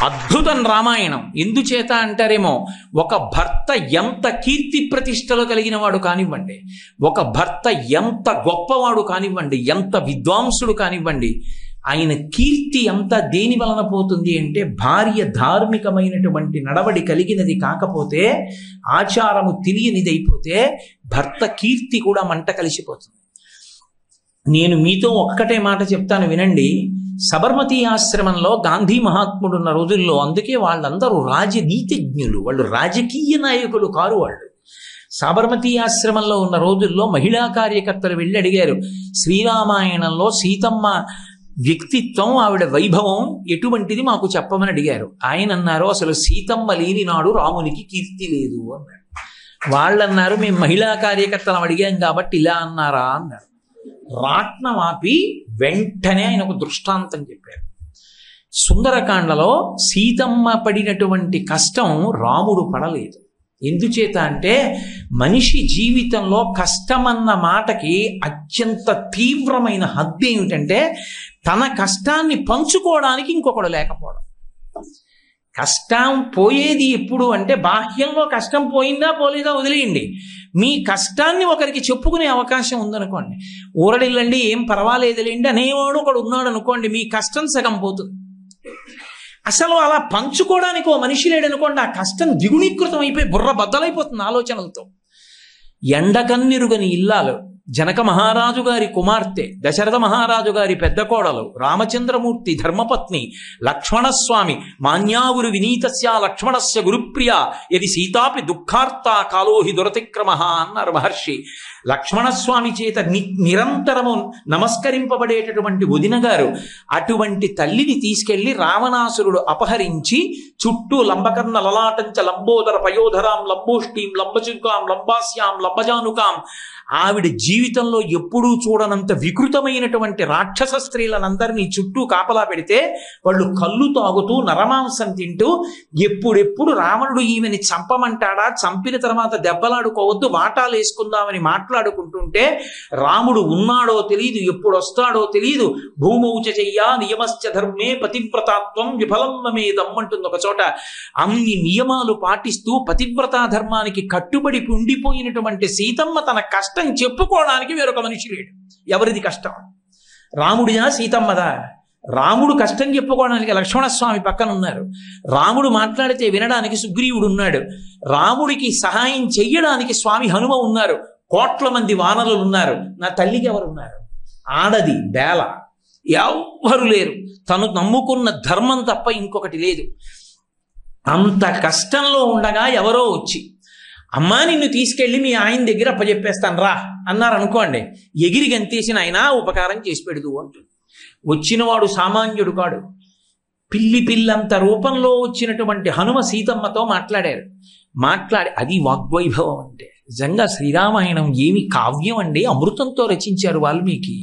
అద్భుతం రామాయణం. ఎందుచేత అంటారేమో, ఒక భర్త ఎంత కీర్తి ప్రతిష్టలు కలిగిన వాడు కానివ్వండి, ఒక భర్త ఎంత గొప్పవాడు కానివ్వండి, ఎంత విద్వాంసుడు కానివ్వండి, ఆయన కీర్తి అంతా దేని వలన పోతుంది అంటే, భార్య ధార్మికమైనటువంటి నడవడి కలిగినది కాకపోతే, ఆచారము తెలియనిదైపోతే భర్త కీర్తి కూడా మంట కలిసిపోతుంది. నేను మీతో ఒక్కటే మాట చెప్తాను వినండి. సబర్మతి ఆశ్రమంలో గాంధీ మహాత్ముడు ఉన్న రోజుల్లో, అందుకే వాళ్ళందరూ రాజనీతిజ్ఞులు, వాళ్ళు రాజకీయ నాయకులు కారు. వాళ్ళు సబర్మతి ఆశ్రమంలో ఉన్న రోజుల్లో మహిళా కార్యకర్తలు వెళ్ళి అడిగారు, శ్రీరామాయణంలో సీతమ్మ వ్యక్తిత్వం, ఆవిడ వైభవం ఎటువంటిది మాకు చెప్పమని అడిగారు. ఆయన అన్నారు, అసలు సీతమ్మ లేని నాడు రామునికి కీర్తి లేదు అన్నారు. వాళ్ళన్నారు, మేము మహిళా కార్యకర్తలు అడిగాం కాబట్టి ఇలా అన్నారా అన్నారు. రాట్నమాపి వెంటనే ఆయన ఒక దృష్టాంతం చెప్పారు. సుందరకాండలో సీతమ్మ పడినటువంటి కష్టం రాముడు పడలేదు. ఎందుచేత అంటే, మనిషి జీవితంలో కష్టమన్న మాటకి అత్యంత తీవ్రమైన హద్దు ఏమిటంటే, తన కష్టాన్ని పంచుకోవడానికి ఇంకొకడు లేకపోవడం. కష్టం పోయేది ఎప్పుడు అంటే, బాహ్యంలో కష్టం పోయిందా పోలేదా వదిలేయండి, మీ కష్టాన్ని ఒకరికి చెప్పుకునే అవకాశం ఉందనుకోండి. ఊరడిల్లండి ఏం పర్వాలేదులేండి అనేవాడు ఒకడు ఉన్నాడు అనుకోండి, మీ కష్టం సగం పోతుంది. అసలు అలా పంచుకోవడానికి ఓ మనిషి లేడనుకోండి, ఆ కష్టం ద్విగుణీకృతం అయిపోయి బుర్ర బద్దలైపోతుంది ఆలోచనలతో. ఎండకన్నిరుగని ఇల్లాలు, జనక మహారాజు గారి కుమార్తె, దశరథ మహారాజు గారి పెద్ద కోడలు, రామచంద్రమూర్తి ధర్మపత్ని, లక్ష్మణస్వామి, మాన్యాగురు వినీతస్య లక్ష్మణస్య గురుప్రియ యది సీతాపి దుఃఖార్త కాలోహి దురతిక్రమ అన్నారు మహర్షి. లక్ష్మణస్వామి చేత నిరంతరము నమస్కరింపబడేటటువంటి వదిన గారు, అటువంటి తల్లిని తీసుకెళ్లి రావణాసురుడు అపహరించి, చుట్టూ లంబకర్ణ లలాటంచ లంబోదర పయోధరాం లంబోష్టీం లంబచుకాం లంబాస్యాం లంబజానుకాం, ఆవిడ జీవితంలో ఎప్పుడూ చూడనంత వికృతమైనటువంటి రాక్షస స్త్రీలనందరినీ చుట్టూ కాపలా పెడితే, వాళ్ళు కళ్ళు తాగుతూ నరమాంసం తింటూ, ఎప్పుడెప్పుడు రావణుడు ఈమెని చంపమంటాడా, చంపిన తర్వాత దెబ్బలాడుకోవద్దు వాటాలు వేసుకుందామని మాట్లాడుకుంటుంటే, రాముడు ఉన్నాడో తెలియదు, ఎప్పుడు వస్తాడో తెలియదు. భూమౌచ చెయ్యా నియమశ్చ ధర్మే పతివ్రతాత్వం విఫలం నమేదం అంటుంది ఒక చోట. అన్ని నియమాలు పాటిస్తూ పతివ్రతా ధర్మానికి కట్టుబడి ఉండిపోయినటువంటి సీతమ్మ తన కష్టం చెప్పుకోవడానికి వేరొక మనిషి లేడు. ఎవరిది కష్టం? రాముడిదా సీతమ్మదా? రాముడు కష్టం చెప్పుకోవడానికి లక్ష్మణస్వామి పక్కన ఉన్నారు. రాముడు మాట్లాడితే వినడానికి సుగ్రీవుడు ఉన్నాడు. రాముడికి సహాయం చెయ్యడానికి స్వామి హనుమ ఉన్నారు. కోట్ల మంది వానరులు ఉన్నారు. నా తల్లికి ఎవరున్నారు? ఆడది బేల. ఎవ్వరు లేరు, తను నమ్ముకున్న ధర్మం తప్ప ఇంకొకటి లేదు. అంత కష్టంలో ఉండగా ఎవరో వచ్చి, అమ్మా నిన్ను తీసుకెళ్ళి మీ ఆయన దగ్గర అప్పచెప్పేస్తాను రా అన్నారు అనుకోండి, ఎగిరి గంతేసిన ఆయన ఉపకారం చేసి పెడదు అంటుంది. వచ్చినవాడు సామాన్యుడు కాడు. పిల్లంత రూపంలో వచ్చినటువంటి హనుమ సీతమ్మతో మాట్లాడారు. అది వాగ్వైభవం అంటే. నిజంగా శ్రీరామాయణం ఏమి కావ్యం అండి, అమృతంతో రచించారు వాల్మీకి.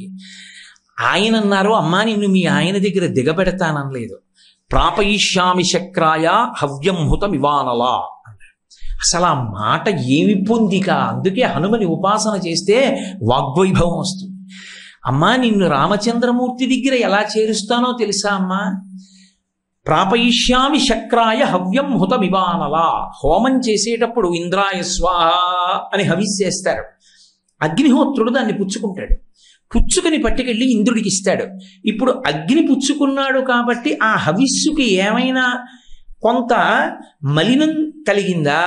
ఆయన అన్నారు, అమ్మా నిన్ను మీ ఆయన దగ్గర దిగబెడతానలేదు, ప్రాపయిష్యామి శక్రాయ హవ్యం హుతమివానలా అన్నారు. అసలు ఆ మాట ఏమి పొందిక. అందుకే హనుమని ఉపాసన చేస్తే వాగ్వైభవం వస్తుంది. అమ్మా నిన్ను రామచంద్రమూర్తి దగ్గర ఎలా చేరుస్తానో తెలుసా అమ్మా, ప్రాపయిష్యామి శక్రాయ హవ్యం హుతమివానలా. హోమం చేసేటప్పుడు ఇంద్రాయ స్వాహ అని హవిస్సేస్తారు. అగ్నిహోత్రుడు దాన్ని పుచ్చుకుంటాడు, పుచ్చుకుని పట్టుకెళ్ళి ఇంద్రుడికి ఇస్తాడు. ఇప్పుడు అగ్ని పుచ్చుకున్నాడు కాబట్టి ఆ హవిస్సుకి ఏమైనా కొంత మలినం కలిగిందా,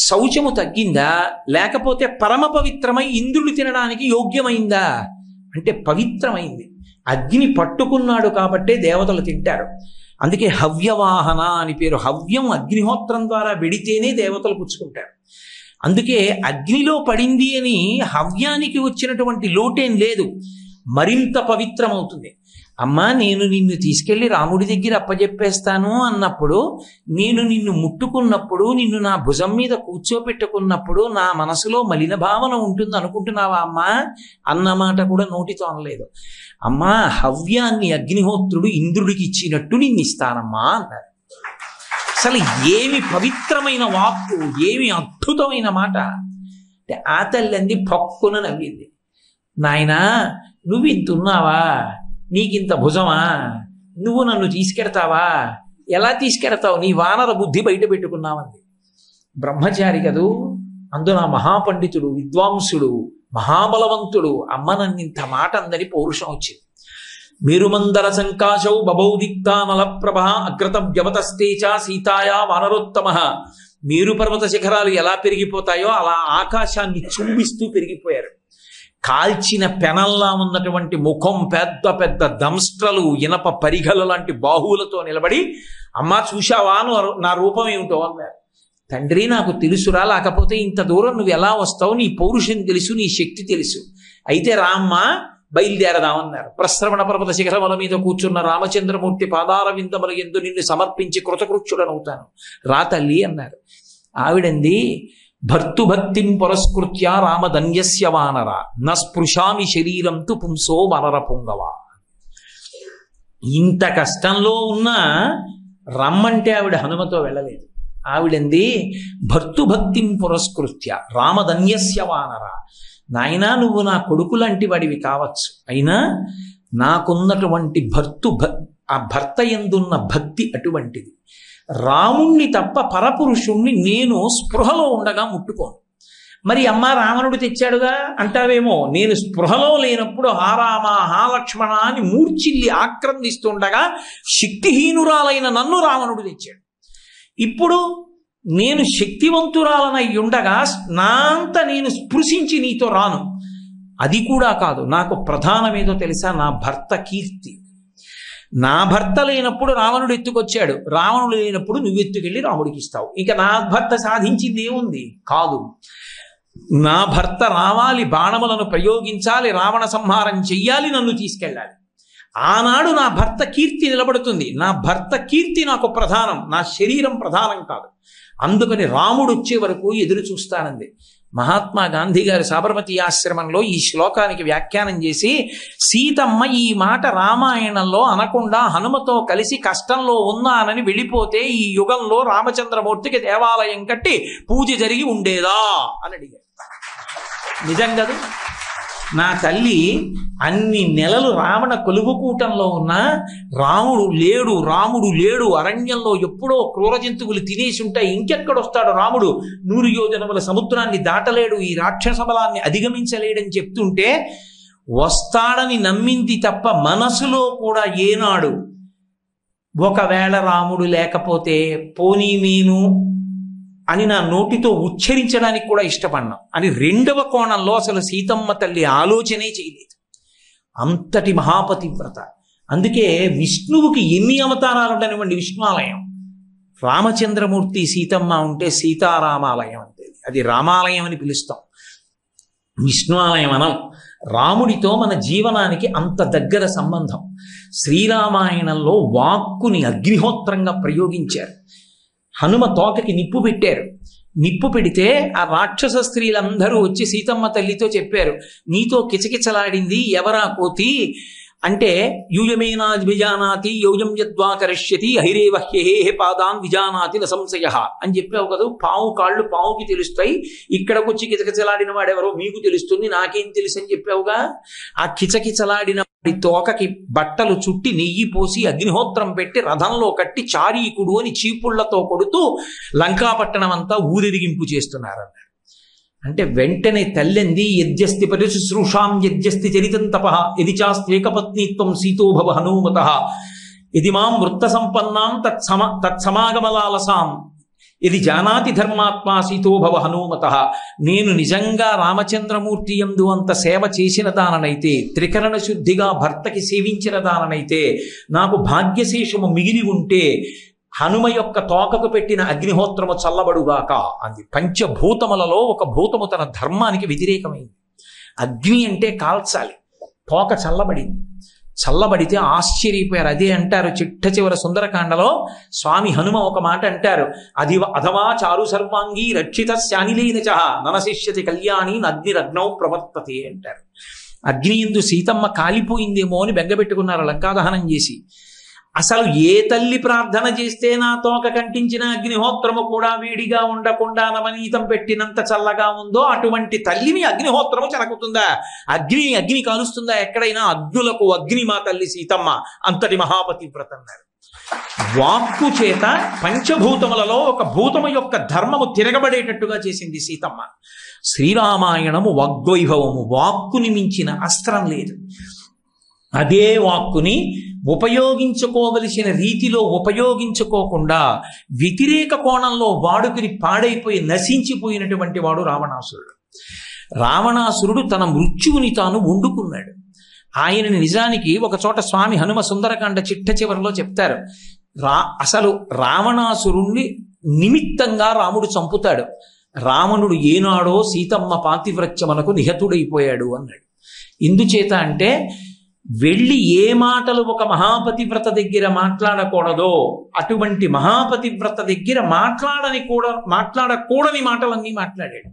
శౌచము తగ్గిందా, లేకపోతే పరమ పవిత్రమై ఇంద్రుడు తినడానికి యోగ్యమైందా అంటే పవిత్రమైంది. అగ్ని పట్టుకున్నాడు కాబట్టే దేవతలు తింటారు. అందుకే హవ్యవాహన అని పేరు. హవ్యం అగ్నిహోత్రం ద్వారా వెడితేనే దేవతలు పుచ్చుకుంటారు. అందుకే అగ్నిలో పడింది అని హవ్యానికి వచ్చినటువంటి లోటేం లేదు, మరింత పవిత్రమవుతుంది. అమ్మా నేను నిన్ను తీసుకెళ్ళి రాముడి దగ్గర అప్పచెప్పేస్తాను అన్నప్పుడు, నేను నిన్ను ముట్టుకున్నప్పుడు, నిన్ను నా భుజం మీద కూర్చోపెట్టుకున్నప్పుడు నా మనసులో మలిన భావన ఉంటుంది అనుకుంటున్నావా అమ్మా అన్నమాట కూడా నోటితో అనలేదు. అమ్మా హవ్యాన్ని అగ్నిహోత్రుడు ఇంద్రుడికి ఇచ్చినట్టు నిన్ను ఇస్తానమ్మా అన్నారు. అసలు ఏమి పవిత్రమైన వాక్కు, ఏమి అద్భుతమైన మాట అంటే ఆ తల్లి అంది, పక్కున నవ్వింది. నాయనా నువ్వు ఇంతున్నావా, నీకింత భుజమా, నువ్వు నన్ను తీసుకెడతావా, ఎలా తీసుకెడతావు, నీ వానర బుద్ధి బయట పెట్టుకున్నావంది. బ్రహ్మచారి కదూ, అందున మహాపండితుడు, విద్వాంసుడు, మహాబలవంతుడు. అమ్మ నన్నింత మాట అందని పౌరుషం వచ్చింది. మేరుమందర సంకాశౌ బభౌదిక్తానల ప్రభ అగ్రతం వ్యవతస్తేచ సీతాయా వానరోత్తమ. మేరు పర్వత శిఖరాలు ఎలా పెరిగిపోతాయో అలా ఆకాశాన్ని చుంబిస్తూ పెరిగిపోయారు. కాల్చిన పెనల్లా ఉన్నటువంటి ముఖం, పెద్ద పెద్ద దంస్ట్రలు, ఇనప పరిఘలు లాంటి బాహువులతో నిలబడి, అమ్మా చూశావా నా రూపం ఏమిటో అన్నారు. తండ్రి నాకు తెలుసురా, లేకపోతే ఇంత దూరం నువ్వు ఎలా వస్తావు, నీ పౌరుషం తెలుసు, నీ శక్తి తెలుసు, అయితే రామ్మ బయలుదేరదామన్నారు. ప్రశ్రవణ పర్వత శిఖరముల మీద కూర్చున్న రామచంద్రమూర్తి పాదార విందముల యందు నిన్ను సమర్పించి కృతకృత్యుడనవుతాను, రా తల్లి అన్నారు. ఆవిడంది, భర్తుభక్తిం పురస్కృత్య రామధన్యస్య వానర న స్పృశామి శరీరం తు పుంసో వనర పుంగవ. ఇంత కష్టంలో ఉన్నా రమ్మంటే ఆవిడ హనుమతో వెళ్ళలేదు. ఆవిడంది, భర్తుభక్తిం పురస్కృత్య రామధన్యస్య వానర. నాయనా నువ్వు నా కొడుకు లాంటి వాడివి కావచ్చు, అయినా నాకున్నటువంటి ఆ భర్త యందున్న భక్తి అటువంటిది. రాముణ్ణి తప్ప పరపురుషుణ్ణి నేను స్పృహలో ఉండగా ముట్టుకోను. మరి అమ్మ రావణుడు తెచ్చాడుగా అంటావేమో, నేను స్పృహలో లేనప్పుడు హారామ హాలక్ష్మణ అని మూర్చిల్లి ఆక్రందిస్తుండగా శక్తిహీనురాలైన నన్ను రావణుడు తెచ్చాడు. ఇప్పుడు నేను శక్తివంతురాలనై ఉండగా నా అంత నేను స్పృశించి నీతో రాను. అది కూడా కాదు, నాకు ప్రధానమేదో తెలుసా, నా భర్త కీర్తి. నా భర్త లేనప్పుడు రావణుడు ఎత్తుకొచ్చాడు, రావణుడు లేనప్పుడు నువ్వు ఎత్తుకెళ్ళి రాముడికి ఇస్తావు. ఇక నా భర్త సాధించింది ఏముంది? కాదు, నా భర్త రావాలి, బాణములను ప్రయోగించాలి, రావణ సంహారం చెయ్యాలి, నన్ను తీసుకెళ్ళాలి. ఆనాడు నా భర్త కీర్తి నిలబడుతుంది. నా భర్త కీర్తి నాకు ప్రధానం, నా శరీరం ప్రధానం కాదు. అందుకని రాముడు వచ్చే వరకు ఎదురు చూస్తానంది. మహాత్మా గాంధీ గారు సాబర్మతి ఆశ్రమంలో ఈ శ్లోకానికి వ్యాఖ్యానం చేసి, సీతమ్మ ఈ మాట రామాయణంలో అనకుండా హనుమతో కలిసి కష్టంలో ఉన్నానని వెళ్ళిపోతే ఈ యుగంలో రామచంద్రమూర్తికి దేవాలయం కట్టి పూజ జరిగి ఉండేదా అని అడిగారు. నిజం కదా, నా తల్లి అన్ని నెలలు రావణ కొలువుకూటంలో ఉన్నా రాముడు లేడు, అరణ్యంలో ఎప్పుడో క్రూర జంతువులు తినేసి ఉంటాయి, ఇంకెక్కడొస్తాడు రాముడు, 100 యోజనముల సముద్రాన్ని దాటలేడు, ఈ రాక్షస బలాన్ని అధిగమించలేడని చెప్తుంటే వస్తాడని నమ్మింది తప్ప మనసులో కూడా ఏనాడు ఒకవేళ రాముడు లేకపోతే పోనీ నేను అని నా నోటితో ఉచ్చరించడానికి కూడా ఇష్టపడినా అని రెండవ కోణంలో అసలు సీతమ్మ తల్లి ఆలోచనే చేయలేదు. అంతటి మహాపతివ్రత. అందుకే విష్ణువుకి ఎన్ని అవతారాలు ఉండనివ్వండి, విష్ణువాలయం. రామచంద్రమూర్తి సీతమ్మ ఉంటే సీతారామాలయం అంటే అది రామాలయం అని పిలుస్తాం, విష్ణువాలయం అనం. రాముడితో మన జీవనానికి అంత దగ్గర సంబంధం. శ్రీరామాయణంలో వాక్కుని అగ్నిహోత్రంగా ప్రయోగించారు. హనుమ తోకకి నిప్పు పెట్టారు. నిప్పు పెడితే ఆ రాక్షస స్త్రీలందరూ వచ్చి సీతమ్మ తల్లితో చెప్పారు, నీతో కిచకిచలాడింది ఎవరా కోతి అంటే, యూయమేనా విజానాతి యోయం యద్వా కరిష్యతి హైరేవ హ్యేహే పాదాన్ విజానాతి న సంశయ అని చెప్పావు కదా. పావు కాళ్ళు పావుకి తెలుస్తాయి, ఇక్కడికి వచ్చి కిచకిచలాడిన వాడెవరో మీకు తెలుస్తుంది, నాకేం తెలుసు అని చెప్పావుగా. ఆ కిచకిచలాడిన వాడి తోకకి బట్టలు చుట్టి నెయ్యి పోసి అగ్నిహోత్రం పెట్టి రథంలో కట్టి చారీకుడు అని చీపుళ్లతో కొడుతూ లంకాపట్టణం అంతా ఊరిరిగింపు చేస్తున్నారన్న. అంటే వెంటనే తల్లింది, యజ్జస్తి పరిశుశ్రూషాం యజ్జస్తి చరితం తపః యది చాస్త్యేకపత్నీత్వం సీతోభవ హనుమతః యది మాం వృత్త సంపన్నాం తత్సమాగమలాలసాం యది జానాతి ధర్మాత్మా సీతోభవ హనుమతః. నేను నిజంగా రామచంద్రమూర్తి యందు అంత సేవ చేసిన దాననైతే, త్రికరణ శుద్ధిగా భర్తకి సేవించిన దాననైతే, నాకు భాగ్యశేషము మిగిలి ఉంటే హనుమ యొక్క తోకకు పెట్టిన అగ్నిహోత్రము చల్లబడుగాక అంది. పంచభూతములలో ఒక భూతము తన ధర్మానికి వ్యతిరేకమైంది. అగ్ని అంటే కాల్చాలి, తోక చల్లబడింది. చల్లబడితే ఆశ్చర్యపోయారు. అదే అంటారు చిట్ట చివర సుందరకాండలో స్వామి హనుమ ఒక మాట అంటారు, అధవా చారు సర్వాంగీ రక్షిత శానిలేన చ ననశిష్యతి కళ్యాణి అగ్నిరగ్నౌ ప్రవర్తతే అంటారు. అగ్ని యందు సీతమ్మ కాలిపోయిందేమో అని బెంగపెట్టుకున్నారు లంకాదహనం చేసి. అసలు ఏ తల్లి ప్రార్థన చేస్తే నా తోక కంటించిన అగ్నిహోత్రము కూడా వేడిగా ఉండకుండా నవనీతం పెట్టినంత చల్లగా ఉందో అటువంటి తల్లిని అగ్నిహోత్రము చెనకుతుందా? అగ్ని కాలుస్తుందా? ఎక్కడైనా అగ్నులకు అగ్ని మా తల్లి సీతమ్మ అంతటి మహాపతివ్రత అన్నారు. వాక్కు చేత పంచభూతములలో ఒక భూతము యొక్క ధర్మము తిరగబడేటట్టుగా చేసింది సీతమ్మ. శ్రీరామాయణము వాగ్వైభవము, వాక్కుని మించిన అస్త్రం లేదు. అదే వాక్కుని ఉపయోగించుకోవలసిన రీతిలో ఉపయోగించుకోకుండా వ్యతిరేక కోణంలో వాడుకుని పాడైపోయి నశించిపోయినటువంటి వాడు రావణాసురుడు. రావణాసురుడు తన మృత్యువుని తాను వండుకున్నాడు. ఆయనని నిజానికి ఒక చోట స్వామి హనుమ సుందరకాండ చిట్ట చివరిలో చెప్తారు, అసలు రావణాసురుణ్ణి నిమిత్తంగా రాముడు చంపుతాడు. రావణుడు ఏనాడో సీతమ్మ పాతివ్రత్యమునకు నిహతుడైపోయాడు అన్నాడు. ఎందుచేత అంటే వెళ్ళి ఏ మాటలు ఒక మహాపతివ్రత దగ్గర మాట్లాడకూడదో అటువంటి మహాపతివ్రత దగ్గర మాట్లాడకూడని మాటలన్నీ మాట్లాడాడు.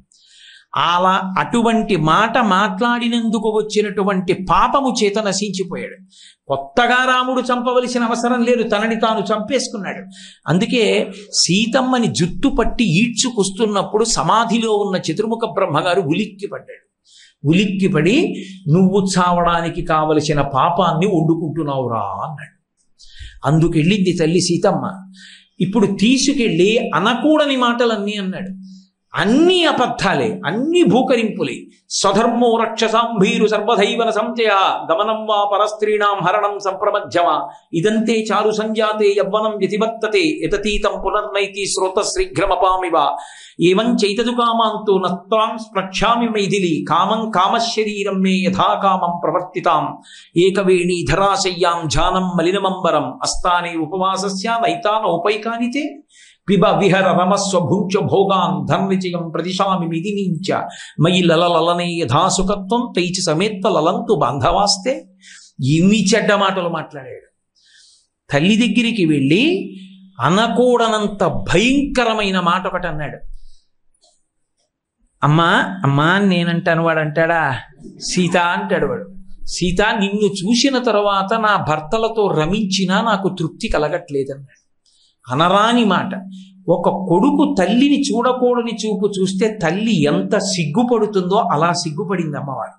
అలా అటువంటి మాట మాట్లాడినందుకు వచ్చినటువంటి పాపము చేత నశించిపోయాడు. కొత్తగా రాముడు చంపవలసిన అవసరం లేదు, తనని తాను చంపేసుకున్నాడు. అందుకే సీతమ్మని జుట్టు పట్టి ఈడ్చుకొస్తున్నప్పుడు సమాధిలో ఉన్న చతుర్ముఖ బ్రహ్మగారు ఉలిక్కిపడ్డాడు. ఉలిక్కిపడి నువ్వు చావడానికి కావలసిన పాపాన్ని వండుకుంటున్నావురా అన్నాడు. అందుకెళ్ళింది తల్లి సీతమ్మ. ఇప్పుడు తీసుకెళ్ళి అనకూడని మాటలన్నీ అన్నాడు. అన్ని అబద్ధాలే, అన్ని భూకరింపులే. స్వధర్మో రక్షసాంభీరు సర్వధైవన సంచయ గమనం వా పరస్త్రీణాం హరణం సంప్రమధ్యమా ఇదంతే చారు సంజాతే యవ్వనం వ్యతివర్తతే యతతీతం పునర్నైతి శ్రోత శ్రీఘ్రమపామివ ఏవం చైతదు కామాంతో నత్వాం స్పృక్ష్యామి మైథిలి కామం కామశరీరం మే యథా కామం ప్రవర్తితాం ఏకవేణీ ధరాశయ్యాం ఝానం మలినమంబరం అస్థానే ఉపవాసస్య నైతానోపైకానితే పిబ విహర రమస్వ భుంచ భోగాన్ ధన్విజయం ప్రదిశామి మిదినించ మయి లలలనే యథాసుఖత్వం తైచి సమేత్వ లలంతు బాంధవాస్తే. ఇన్ని చెడ్డ మాటలు మాట్లాడాడు. తల్లి దగ్గరికి వెళ్ళి అనకూడనంత భయంకరమైన మాట ఒకటి అన్నాడు. అమ్మా అమ్మా నేనంటాను, వాడు అంటాడా? సీత అంటాడు వాడు. సీత, నిన్ను చూసిన తర్వాత నా భర్తలతో రమించినా నాకు తృప్తి కలగట్లేదన్నాడు. అనరాని మాట. ఒక కొడుకు తల్లిని చూడకూడని చూపు చూస్తే తల్లి ఎంత సిగ్గుపడుతుందో అలా సిగ్గుపడింది అమ్మవారు.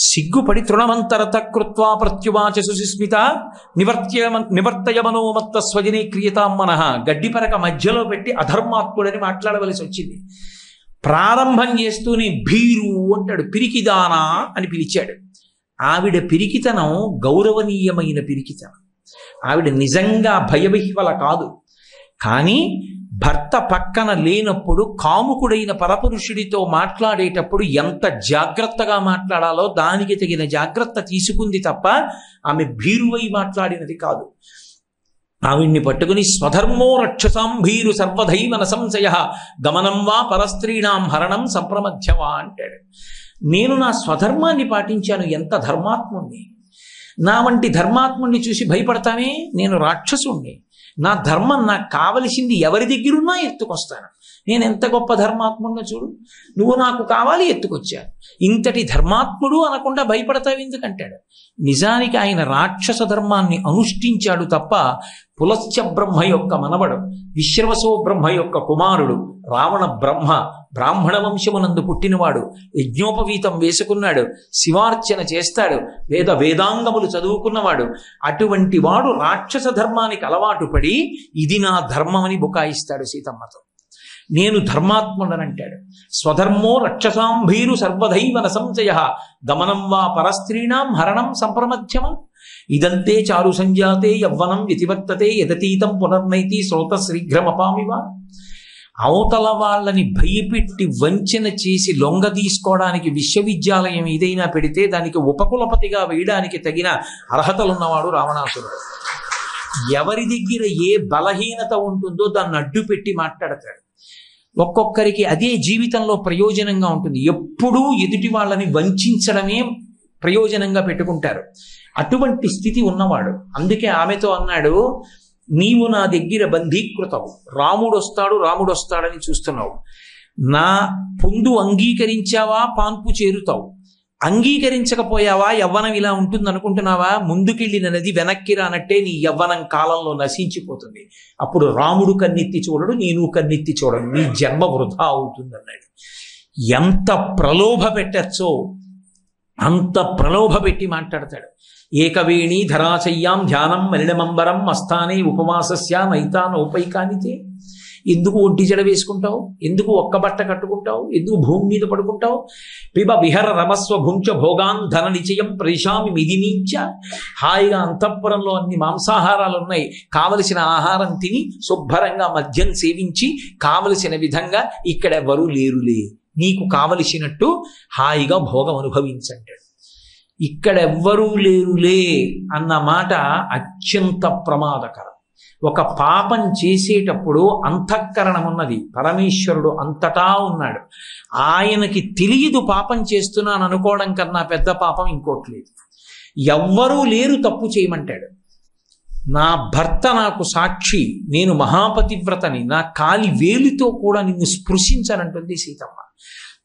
సిగ్గుపడి తృణమంతరత కృత్వా ప్రత్యువాచ సుస్మిత నివర్తయ మనోమత్త స్వజనే క్రియతాం మనః. గడ్డిపరక మధ్యలో పెట్టి అధర్మాత్ముడని మాట్లాడవలసి వచ్చింది. ప్రారంభం చేస్తూనే భీరు అంటాడు, పిరికిదానా అని పిలిచాడు. ఆవిడ పిరికితనం గౌరవనీయమైన పిరికితనం. ఆవిడ నిజంగా భయవిహ్వల కాదు, కానీ భర్త పక్కన లేనప్పుడు కాముకుడైన పరపురుషుడితో మాట్లాడేటప్పుడు ఎంత జాగ్రత్తగా మాట్లాడాలో దానికి తగిన జాగ్రత్త తీసుకుంది తప్ప ఆమె భీరువై మాట్లాడినది కాదు. ఆవిడ్ని పట్టుకుని స్వధర్మో రక్షసాం భీరు సర్వధైవన సంశయ గమనం వా పరస్త్రీణాం హరణం సంప్రమధ్యవా అంటాడు. నేను నా స్వధర్మాన్ని పాటించాను, ఎంత ధర్మాత్ముణ్ణి. నా వంటి ధర్మాత్ముణ్ణి చూసి భయపడతానే? నేను రాక్షసుణ్ణి. నా ధర్మం నాకు కావలసింది ఎవరి దగ్గరున్నా ఎత్తుకొస్తాను. నేను ఎంత గొప్ప ధర్మాత్ముడినో చూడు, నువ్వు నాకు కావాలి ఎత్తుకొచ్చాను. ఇంతటి ధర్మాత్ముడు అనకుండా భయపడతావు ఎందుకంటాడు. నిజానికి ఆయన రాక్షస ధర్మాన్ని అనుష్ఠించాడు తప్ప పులశ్చ బ్రహ్మ యొక్క మనవడు, విశ్రవసో బ్రహ్మ యొక్క కుమారుడు, రావణ బ్రహ్మ బ్రాహ్మణ వంశమునందు పుట్టినవాడు, యజ్ఞోపవీతం వేసుకున్నాడు, శివార్చన చేస్తాడు, వేదాంగములు చదువుకున్నవాడు. అటువంటి వాడు రాక్షస ధర్మానికి అలవాటు పడి ఇది నా ధర్మమని బుకాయిస్తాడు సీతమ్మతో. నేను ధర్మాత్ముడనంటాడు. స్వధర్మో రక్షసాం భీరు సర్వధైవన సంశయ గమనం వా పరస్త్రీణాం హరణం సంప్రమధ్యమ ఇదంతే చారు సంజాతే యవ్వనం వ్యతివర్తతే యదతీతం పునర్నైతి శ్రోత శీఘ్రమపామివా. అవతల వాళ్ళని భయపెట్టి వంచన చేసి లొంగ తీసుకోవడానికి విశ్వవిద్యాలయం ఏదైనా పెడితే దానికి ఉపకులపతిగా వేయడానికి తగిన అర్హతలున్నవాడు రావణాసురుడు. ఎవరి దగ్గర ఏ బలహీనత ఉంటుందో దాన్ని అడ్డు పెట్టి మాట్లాడతాడు. ఒక్కొక్కరికి అదే జీవితంలో ప్రయోజనంగా ఉంటుంది. ఎప్పుడూ ఎదుటి వాళ్ళని వంచడమే ప్రయోజనంగా పెట్టుకుంటారు. అటువంటి స్థితి ఉన్నవాడు. అందుకే ఆమెతో అన్నాడు, నీవు నా దగ్గర బంధీకృతవు, రాముడు వస్తాడని చూస్తున్నావు. నా పొందు అంగీకరించావా పాన్పు చేరుతావు, అంగీకరించకపోయావా యవ్వనం ఇలా ఉంటుంది అనుకుంటున్నావా, ముందుకెళ్ళిన నది వెనక్కి రానట్టే నీ యవ్వనం కాలంలో నశించిపోతుంది. అప్పుడు రాముడు కన్నెత్తి చూడడు, నేను కన్నెత్తి చూడడు, నీ జన్మ వృధా అవుతుంది అన్నాడు. ఎంత ప్రలోభ పెట్టచ్చో అంత ప్రలోభ పెట్టి మాట్లాడతాడు. ఏకవేణి ధరాశయ్యాం ధ్యానం మలినమంబరం మస్థానే ఉపవాసస్య నైతానౌపైకానితే. ఎందుకు ఒంటి జడ వేసుకుంటావు, ఎందుకు ఒక్క బట్ట కట్టుకుంటావు, ఎందుకు భూమి మీద పడుకుంటావు. పిబ విహర రమస్వ భుంచ భోగాన్ ధన నిచయం ప్రదిశామి మిదినీంచ. హాయిగా అంతఃపురంలో అన్ని మాంసాహారాలు ఉన్నాయి, కావలసిన ఆహారం తిని శుభ్రంగా మద్యం సేవించి కావలసిన విధంగా ఇక్కడెవ్వరూ లేరులే, నీకు కావలసినట్టు హాయిగా భోగం అనుభవించంటాడు. ఇక్కడెవ్వరూ లేరులే అన్న మాట అత్యంత ప్రమాదకరం. ఒక పాపం చేసేటప్పుడు అంతఃకరణం ఉన్నది, పరమేశ్వరుడు అంతటా ఉన్నాడు. ఆయనకి తెలియదు పాపం చేస్తున్నాను అనుకోవడం కన్నా పెద్ద పాపం ఇంకోట్లేదు. ఎవ్వరూ లేరు తప్పు చేయమంటాడు. నా భర్త నాకు సాక్షి, నేను మహాపతివ్రతని, నా కాలి వేలితో కూడా నిన్ను స్పృశించనంటుంది సీతమ్మ.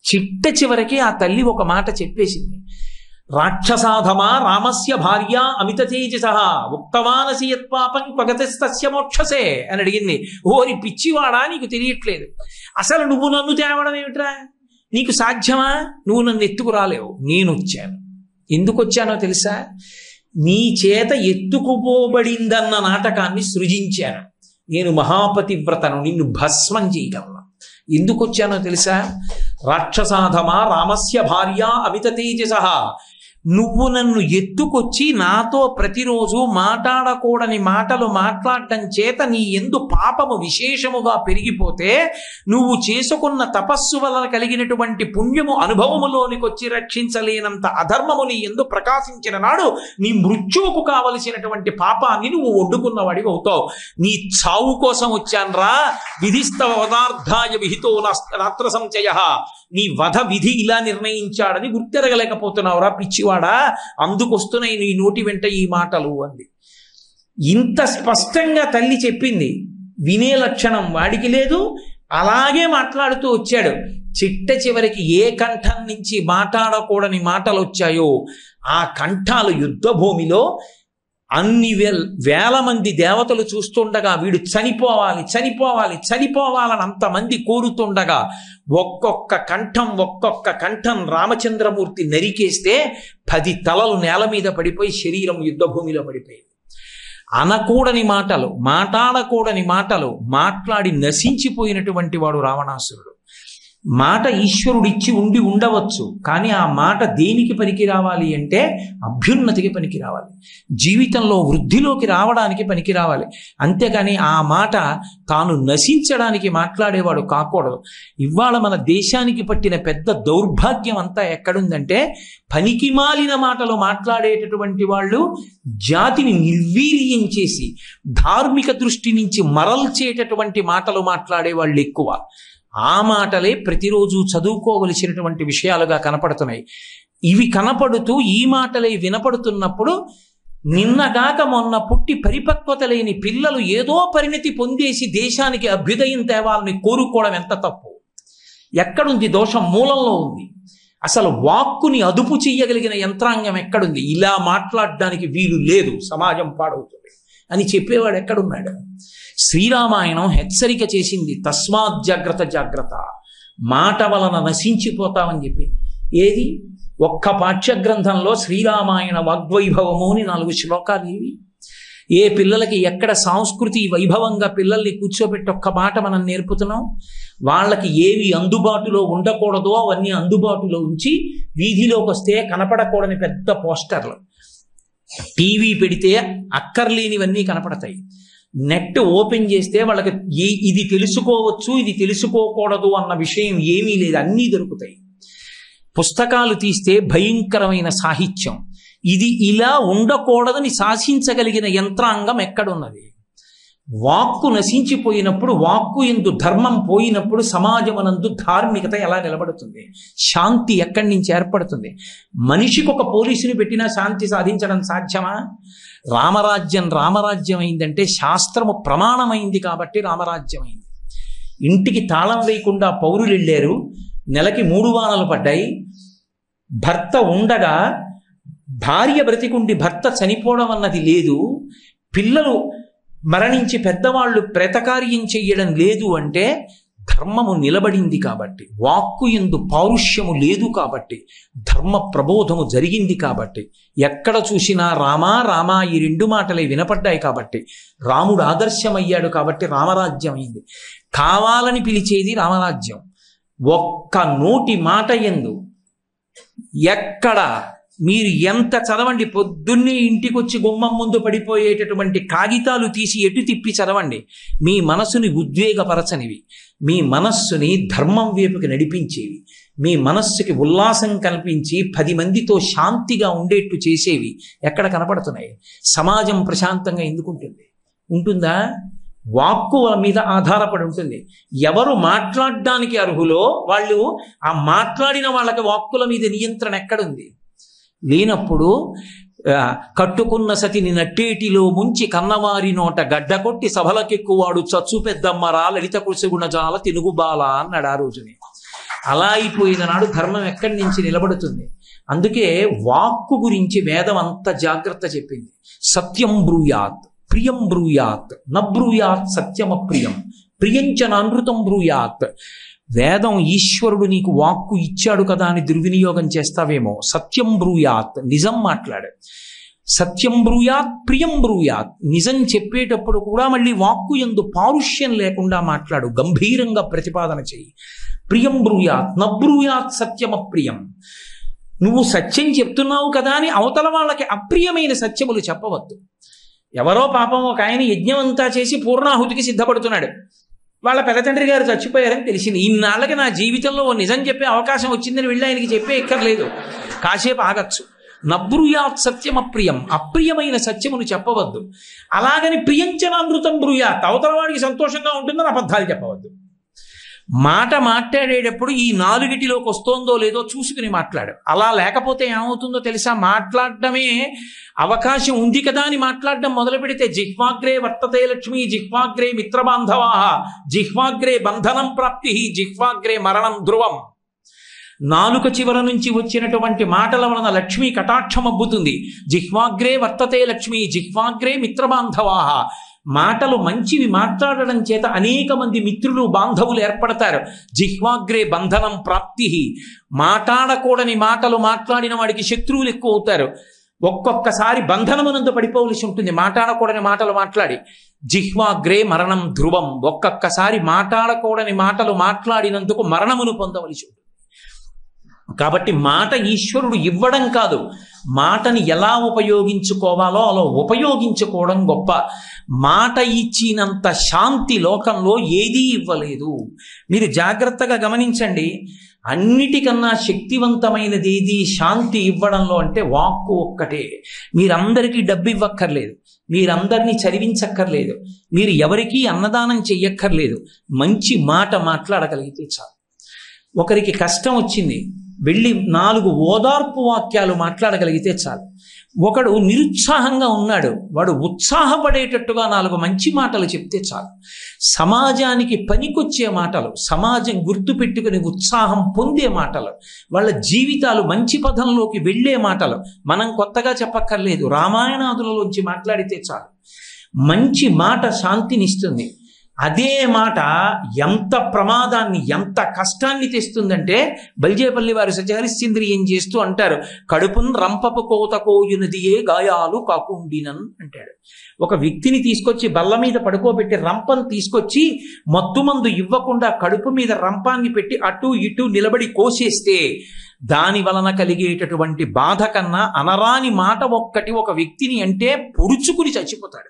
చిట్ట చివరికి ఆ తల్లి ఒక మాట చెప్పేసింది, రాక్షసాధమా రామస్య భార్య అమిత తేజస ఉక్తవానసి యత్పాపం పగతస్తస్య మోక్షసే అని అడిగింది. ఓరి పిచ్చివాడా, నీకు తెలియట్లేదు, అసలు నువ్వు నన్ను తేవడం ఏమిట్రా, నీకు సాధ్యమా, నువ్వు నన్ను ఎత్తుకురాలేవు, నేను వచ్చాను. ఎందుకు వచ్చానో తెలుసా, నీ చేత ఎత్తుకుపోబడిందన్న నాటకాన్ని సృజించాను. నేను మహాపతివ్రతను, నిన్ను భస్మం చేయగలను. ఎందుకు వచ్చానో తెలుసా, రాక్షసాధమా రామస్య భార్య అమిత తేజస, నువ్వు నన్ను ఎత్తుకొచ్చి నాతో ప్రతిరోజు మాట్లాడకూడని మాటలు మాట్లాడటం చేత నీ యందు పాపము విశేషముగా పెరిగిపోతే, నువ్వు చేసుకున్న తపస్సు వలన కలిగినటువంటి పుణ్యము అనుభవములోనికి వచ్చి రక్షించలేనంత అధర్మము నీ యందు ప్రకాశించిన నాడు నీ మృత్యువుకు కావలసినటువంటి పాపాన్ని నువ్వు ఒడ్డుకున్నవాడివి అవుతావు. నీ చావు కోసం వచ్చాన్రా, విధిస్తవ వదార్థాయ విహితో నాత్ర సంచయ, నీ వధ విధి ఇలా నిర్ణయించాడని గుర్తెరగలేకపోతున్నావురా పిచ్చివాడా, అందుకొస్తున్నాయి నీ నోటి వెంట ఈ మాటలు అంది. ఇంత స్పష్టంగా తల్లి చెప్పింది, వినే లక్షణం వాడికి లేదు, అలాగే మాట్లాడుతూ వచ్చాడు. చిట్ట చివరికి ఏ కంఠం నుంచి మాట్లాడకూడని మాటలు వచ్చాయో ఆ కంఠాలు యుద్ధ భూమిలో అన్ని వేల మంది దేవతలు చూస్తుండగా, వీడు చనిపోవాలి చనిపోవాలి చనిపోవాలని అంతమంది కోరుతుండగా ఒక్కొక్క కంఠం రామచంద్రమూర్తి నరికేస్తే 10 తలలు నేల మీద పడిపోయి శరీరం యుద్ధ భూమిలో పడిపోయింది. అనకూడని మాటలు, మాట్లాడకూడని మాటలు మాట్లాడి నశించిపోయినటువంటి వాడు రావణాసురుడు. మాట ఈశ్వరుడిచ్చి ఉండి ఉండవచ్చు, కానీ ఆ మాట దేనికి పనికి రావాలి అంటే అభ్యున్నతికి పనికి రావాలి, జీవితంలో వృద్ధిలోకి రావడానికి పనికి రావాలి. అంతేకాని ఆ మాట తాను నశించడానికి మాట్లాడేవాడు కాకూడదు. ఇవాళ మన దేశానికి పట్టిన పెద్ద దౌర్భాగ్యం అంతా ఎక్కడుందంటే, పనికి మాలిన మాటలు మాట్లాడేటటువంటి వాళ్ళు జాతిని నిర్వీర్యం చేసి ధార్మిక దృష్టి నుంచి మరల్చేటటువంటి మాటలు మాట్లాడే వాళ్ళు ఎక్కువ. ఆ మాటలే ప్రతిరోజు చదువుకోవలసినటువంటి విషయాలుగా కనపడుతున్నాయి. ఇవి కనపడుతూ ఈ మాటలే వినపడుతున్నప్పుడు నిన్నగాక మొన్న పుట్టి పరిపక్వత లేని పిల్లలు ఏదో పరిణతి పొందేసి దేశానికి అభ్యుదయం తేవాలని కోరుకోవడం ఎంత తప్పు. ఎక్కడుంది దోషం? మూలంలో ఉంది. అసలు వాక్కుని అదుపు చెయ్యగలిగిన యంత్రాంగం ఎక్కడుంది? ఇలా మాట్లాడడానికి వీలు లేదు, సమాజం పాడవుతుంది అని చెప్పేవాడు ఎక్కడున్నాడు? శ్రీరామాయణం హెచ్చరిక చేసింది, తస్మాత్ జాగ్రత్త జాగ్రత్త, మాట వలన నశించిపోతామని చెప్పి. ఏది? ఒక్క పాఠ్యగ్రంథంలో శ్రీరామాయణ వాగ్వైభవము అని 4 శ్లోకాలు ఇవి. ఏ పిల్లలకి ఎక్కడ సంస్కృతి వైభవంగా పిల్లల్ని కూర్చోబెట్టి ఒక్క మాట మనం నేర్పుతున్నాం? వాళ్ళకి ఏవి అందుబాటులో ఉండకూడదో అవన్నీ అందుబాటులో ఉంచి వీధిలోకి వస్తే కనపడకూడని పెద్ద పోస్టర్లు, టీవీ పెడితే అక్కర్లేనివన్నీ కనపడతాయి, నెట్ ఓపెన్ చేస్తే వాళ్ళకి ఇది తెలుసుకోవచ్చు ఇది తెలుసుకోకూడదు అన్న విషయం ఏమీ లేదు, అన్నీ దొరుకుతాయి. పుస్తకాలు తీస్తే భయంకరమైన సాహిత్యం. ఇది ఇలా ఉండకూడదని శాసించగలిగిన యంత్రాంగం ఎక్కడున్నది? వాక్కు నశించిపోయినప్పుడు, వాక్కు యందు ధర్మం పోయినప్పుడు సమాజమనందు ధార్మికత ఎలా నిలబడుతుంది? శాంతి ఎక్కడి నుంచి ఏర్పడుతుంది? మనిషికి ఒక పోలీసుని పెట్టినా శాంతి సాధించడం సాధ్యమా? రామరాజ్యం అయిందంటే శాస్త్రము ప్రమాణమైంది కాబట్టి రామరాజ్యం అయింది. ఇంటికి తాళం వేయకుండా పౌరులు వెళ్ళారు, నెలకి 3 వానలు పడ్డాయి. భర్త ఉండగా భార్య బ్రతికుండి భర్త చనిపోవడం అన్నది లేదు, పిల్లలు మరణించి పెద్దవాళ్ళు ప్రేతకార్యం చెయ్యడం లేదు అంటే ధర్మము నిలబడింది కాబట్టి, వాక్కు యందు పౌరుష్యము లేదు కాబట్టి, ధర్మ ప్రబోధము జరిగింది కాబట్టి, ఎక్కడ చూసినా రామా రామా ఈ 2 మాటలే వినపడ్డాయి కాబట్టి, రాముడు ఆదర్శమయ్యాడు కాబట్టి రామరాజ్యం అయింది. కావాలని పిలిచేది రామరాజ్యం. ఒక్క నోటి మాట యందు ఎక్కడ మీరు ఎంత చదవండి, పొద్దున్నే ఇంటికి వచ్చి గుమ్మం ముందు పడిపోయేటటువంటి కాగితాలు తీసి ఎటు తిప్పి చదవండి, మీ మనస్సుని ఉద్వేగపరచనివి, మీ మనస్సుని ధర్మం వైపుకి నడిపించేవి, మీ మనస్సుకి ఉల్లాసం కల్పించి 10 మందితో శాంతిగా ఉండేట్టు చేసేవి ఎక్కడ కనపడుతున్నాయి? సమాజం ప్రశాంతంగా ఎందుకు ఉంటుంది? ఉంటుందా? వాక్కు మీద ఆధారపడి ఉంటుంది. ఎవరు మాట్లాడడానికి అర్హులో వాళ్ళు, ఆ మాట్లాడిన వాళ్ళకి వాక్కుల మీద నియంత్రణ ఎక్కడుంది? లేనప్పుడు కట్టుకున్న సతిని నట్టేటిలో ముంచి కన్నవారి నోట గడ్డ కొట్టి సభలకెక్కువాడు చచ్చు పెద్దమ్మరా లలిత కుసుగుణజాల తినుగుబాల అన్నాడు ఆ రోజుని. అలా అయిపోయిన నాడు ధర్మం ఎక్కడి నుంచి నిలబడుతుంది? అందుకే వాక్కు గురించి వేదం అంత జాగ్రత్త చెప్పింది. సత్యం బ్రూయాత్ ప్రియం బ్రూయాత్ నబ్రూయాత్ సత్యమప్రియం ప్రియంచ నానృతం బ్రూయాత్. వేదం ఈశ్వరుడు నీకు వాక్కు ఇచ్చాడు కదా అని దుర్వినియోగం చేస్తావేమో. సత్యం బ్రూయాత్, నిజం మాట్లాడు. సత్యం బ్రూయాత్ ప్రియం బ్రూయాత్, నిజం చెప్పేటప్పుడు కూడా మళ్ళీ వాక్కు యందు పారుష్యం లేకుండా మాట్లాడు, గంభీరంగా ప్రతిపాదన చెయ్యి. ప్రియం బ్రూయాత్ నబ్రూయాత్ సత్యమప్రియం. నువ్వు సత్యం చెప్తున్నావు కదా అని అవతల వాళ్ళకి అప్రియమైన సత్యములు చెప్పవద్దు. ఎవరో పాపం ఒక ఆయన యజ్ఞం అంతా చేసి పూర్ణాహుతికి సిద్ధపడుతున్నాడు, వాళ్ళ పెద్దతండ్రి గారు చచ్చిపోయారని తెలిసింది. ఇన్నాళ్ళకి నా జీవితంలో ఓ నిజం చెప్పే అవకాశం వచ్చిందని వెళ్ళి ఆయనకి చెప్పే ఎక్కర్లేదు, కాసేపు ఆగచ్చు. నబ్రూయాత్ సత్యం అప్రియం, అప్రియమైన సత్యమును చెప్పవద్దు. అలాగని ప్రియంచనామృతం బ్రూయాత్, అవతల వాడికి సంతోషంగా ఉంటుందని అబద్ధాలు చెప్పవద్దు. మాట మాట్లాడేటప్పుడు ఈ 4టిలోకి వస్తోందో లేదో చూసుకుని మాట్లాడు. అలా లేకపోతే ఏమవుతుందో తెలుసా? మాట్లాడటమే అవకాశం ఉంది కదా అని మాట్లాడడం మొదలు పెడితే జిహ్వాగ్రే వర్తతే లక్ష్మి, జిహ్వాగ్రే మిత్రబాంధవా, జిహ్వాగ్రే బంధనం ప్రాప్తి, జిహ్వాగ్రే మరణం ధ్రువం. నాలుక చివర నుంచి వచ్చినటువంటి మాటల వలన లక్ష్మీ కటాక్షం అబ్బుతుంది. జిహ్వాగ్రే వర్తతే లక్ష్మి, జిహ్వాగ్రే మిత్రబాంధవా. మాటలు మంచివి మాట్లాడడం చేత అనేక మంది మిత్రులు బాంధవులు ఏర్పడతారు. జిహ్వాగ్రే బంధనం ప్రాప్తి, మాట్లాడకూడని మాటలు మాట్లాడిన వాడికి శత్రువులు ఎక్కువ అవుతారు. ఒక్కొక్కసారి బంధనమునందు పడిపోవలసి ఉంటుంది మాట్లాడకూడని మాటలు మాట్లాడి. జిహ్వాగ్రే మరణం ధ్రువం. ఒక్కొక్కసారి మాట్లాడకూడని మాటలు మాట్లాడినందుకు మరణమును పొందవలసి ఉంటుంది. కాబట్టి మాట ఈశ్వరుడు ఇవ్వడం కాదు, మాటని ఎలా ఉపయోగించుకోవాలో అలా ఉపయోగించుకోవడం గొప్ప. మాట ఇచ్చినంత శాంతి లోకంలో ఏదీ ఇవ్వలేదు. మీరు జాగ్రత్తగా గమనించండి. అన్నిటికన్నా శక్తివంతమైనది ఏది శాంతి ఇవ్వడంలో అంటే వాక్కు ఒక్కటే. మీరందరికీ డబ్బు ఇవ్వక్కర్లేదు, మీరందరినీ చదివించక్కర్లేదు, మీరు ఎవరికీ అన్నదానం చెయ్యక్కర్లేదు. మంచి మాట మాట్లాడగలిగితే చాలు. ఒకరికి కష్టం వచ్చింది, వెళ్ళి 4 ఓదార్పు వాక్యాలు మాట్లాడగలిగితే చాలు. ఒకడు నిరుత్సాహంగా ఉన్నాడు, వాడు ఉత్సాహపడేటట్టుగా 4 మంచి మాటలు చెప్తే చాలు. సమాజానికి పనికొచ్చే మాటలు, సమాజం గుర్తుపెట్టుకుని ఉత్సాహం పొందే మాటలు, వాళ్ళ జీవితాలు మంచి పదంలోకి వెళ్ళే మాటలు మనం కొత్తగా చెప్పక్కర్లేదు, రామాయణాదులలోంచి మాట్లాడితే చాలు. మంచి మాట శాంతినిస్తుంది. అదే మాట ఎంత ప్రమాదాన్ని, ఎంత కష్టాన్ని తెస్తుందంటే బల్జేపల్లి వారు సచహరిశ్చంద్రియం చేస్తూ అంటారు, కడుపున్ రంపపు కోత కోయునదియే గాయాలు కాకుండినన్ అంటాడు. ఒక వ్యక్తిని తీసుకొచ్చి బల్ల మీద పడుకోబెట్టి రంపం తీసుకొచ్చి మత్తుమందు ఇవ్వకుండా కడుపు మీద రంపాన్ని పెట్టి అటు ఇటు నిలబడి కోసేస్తే దాని వలన కలిగేటటువంటి బాధ కన్నా అనరాని మాట ఒక్కటి ఒక వ్యక్తిని అంటే పొడుచుకుని చచ్చిపోతాడు,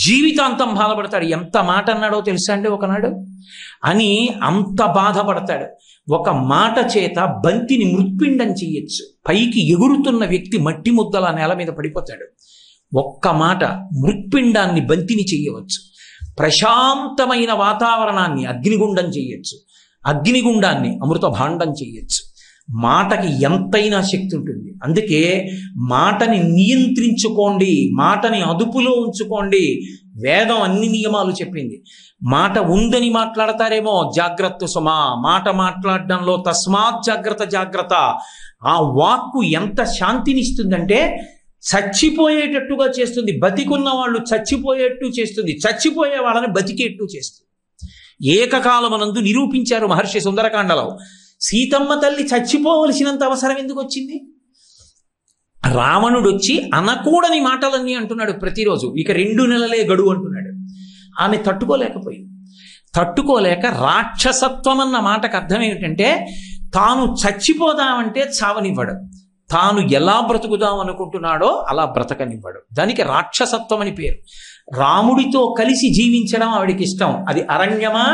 జీవితాంతం బాధపడతాడు. ఎంత మాట అన్నాడో తెలుసా అండి ఒకనాడు అని అంత బాధపడతాడు. ఒక మాట చేత బంతిని మృత్పిండం చెయ్యొచ్చు, పైకి ఎగురుతున్న వ్యక్తి మట్టి ముద్దల నేల మీద పడిపోతాడు. ఒక్క మాట మృత్పిండాన్ని బంతిని చెయ్యవచ్చు. ప్రశాంతమైన వాతావరణాన్ని అగ్నిగుండం చెయ్యొచ్చు, అగ్నిగుండాన్ని అమృత భాండం చెయ్యొచ్చు. మాటకి ఎంతైనా శక్తి ఉంటుంది. అందుకే మాటని నియంత్రించుకోండి, మాటని అదుపులో ఉంచుకోండి. వేదం అన్ని నియమాలు చెప్పింది. మాట ఉందని మాట్లాడతారేమో, జాగ్రత్త సుమా. మాట మాట్లాడడంలో తస్మాత్ జాగ్రత్త జాగ్రత్త. ఆ వాక్కు ఎంత శాంతినిస్తుందంటే చచ్చిపోయేటట్టుగా చేస్తుంది, బతికున్న వాళ్ళు చచ్చిపోయేట్టు చేస్తుంది, చచ్చిపోయే వాళ్ళని బతికేట్టు చేస్తుంది. ఏకకాలమనందు నిరూపించారు మహర్షి సుందరకాండలో. సీతమ్మ తల్లి చచ్చిపోవలసినంత అవసరం ఎందుకు వచ్చింది? రావణుడు వచ్చి అనకూడని మాటలన్నీ అంటున్నాడు ప్రతిరోజు. ఇక 2 నెలలే గడువు అంటున్నాడు. ఆమె తట్టుకోలేక రాక్షసత్వం అన్న మాటకు అర్థం ఏమిటంటే తాను చచ్చిపోదామంటే చావనివ్వడు, తాను ఎలా బ్రతుకుదాం అనుకుంటున్నాడో అలా బ్రతకనివ్వడు. దానికి రాక్షసత్వం అని పేరు. రాముడితో కలిసి జీవించడం ఆవిడికి ఇష్టం. అది అరణ్యమా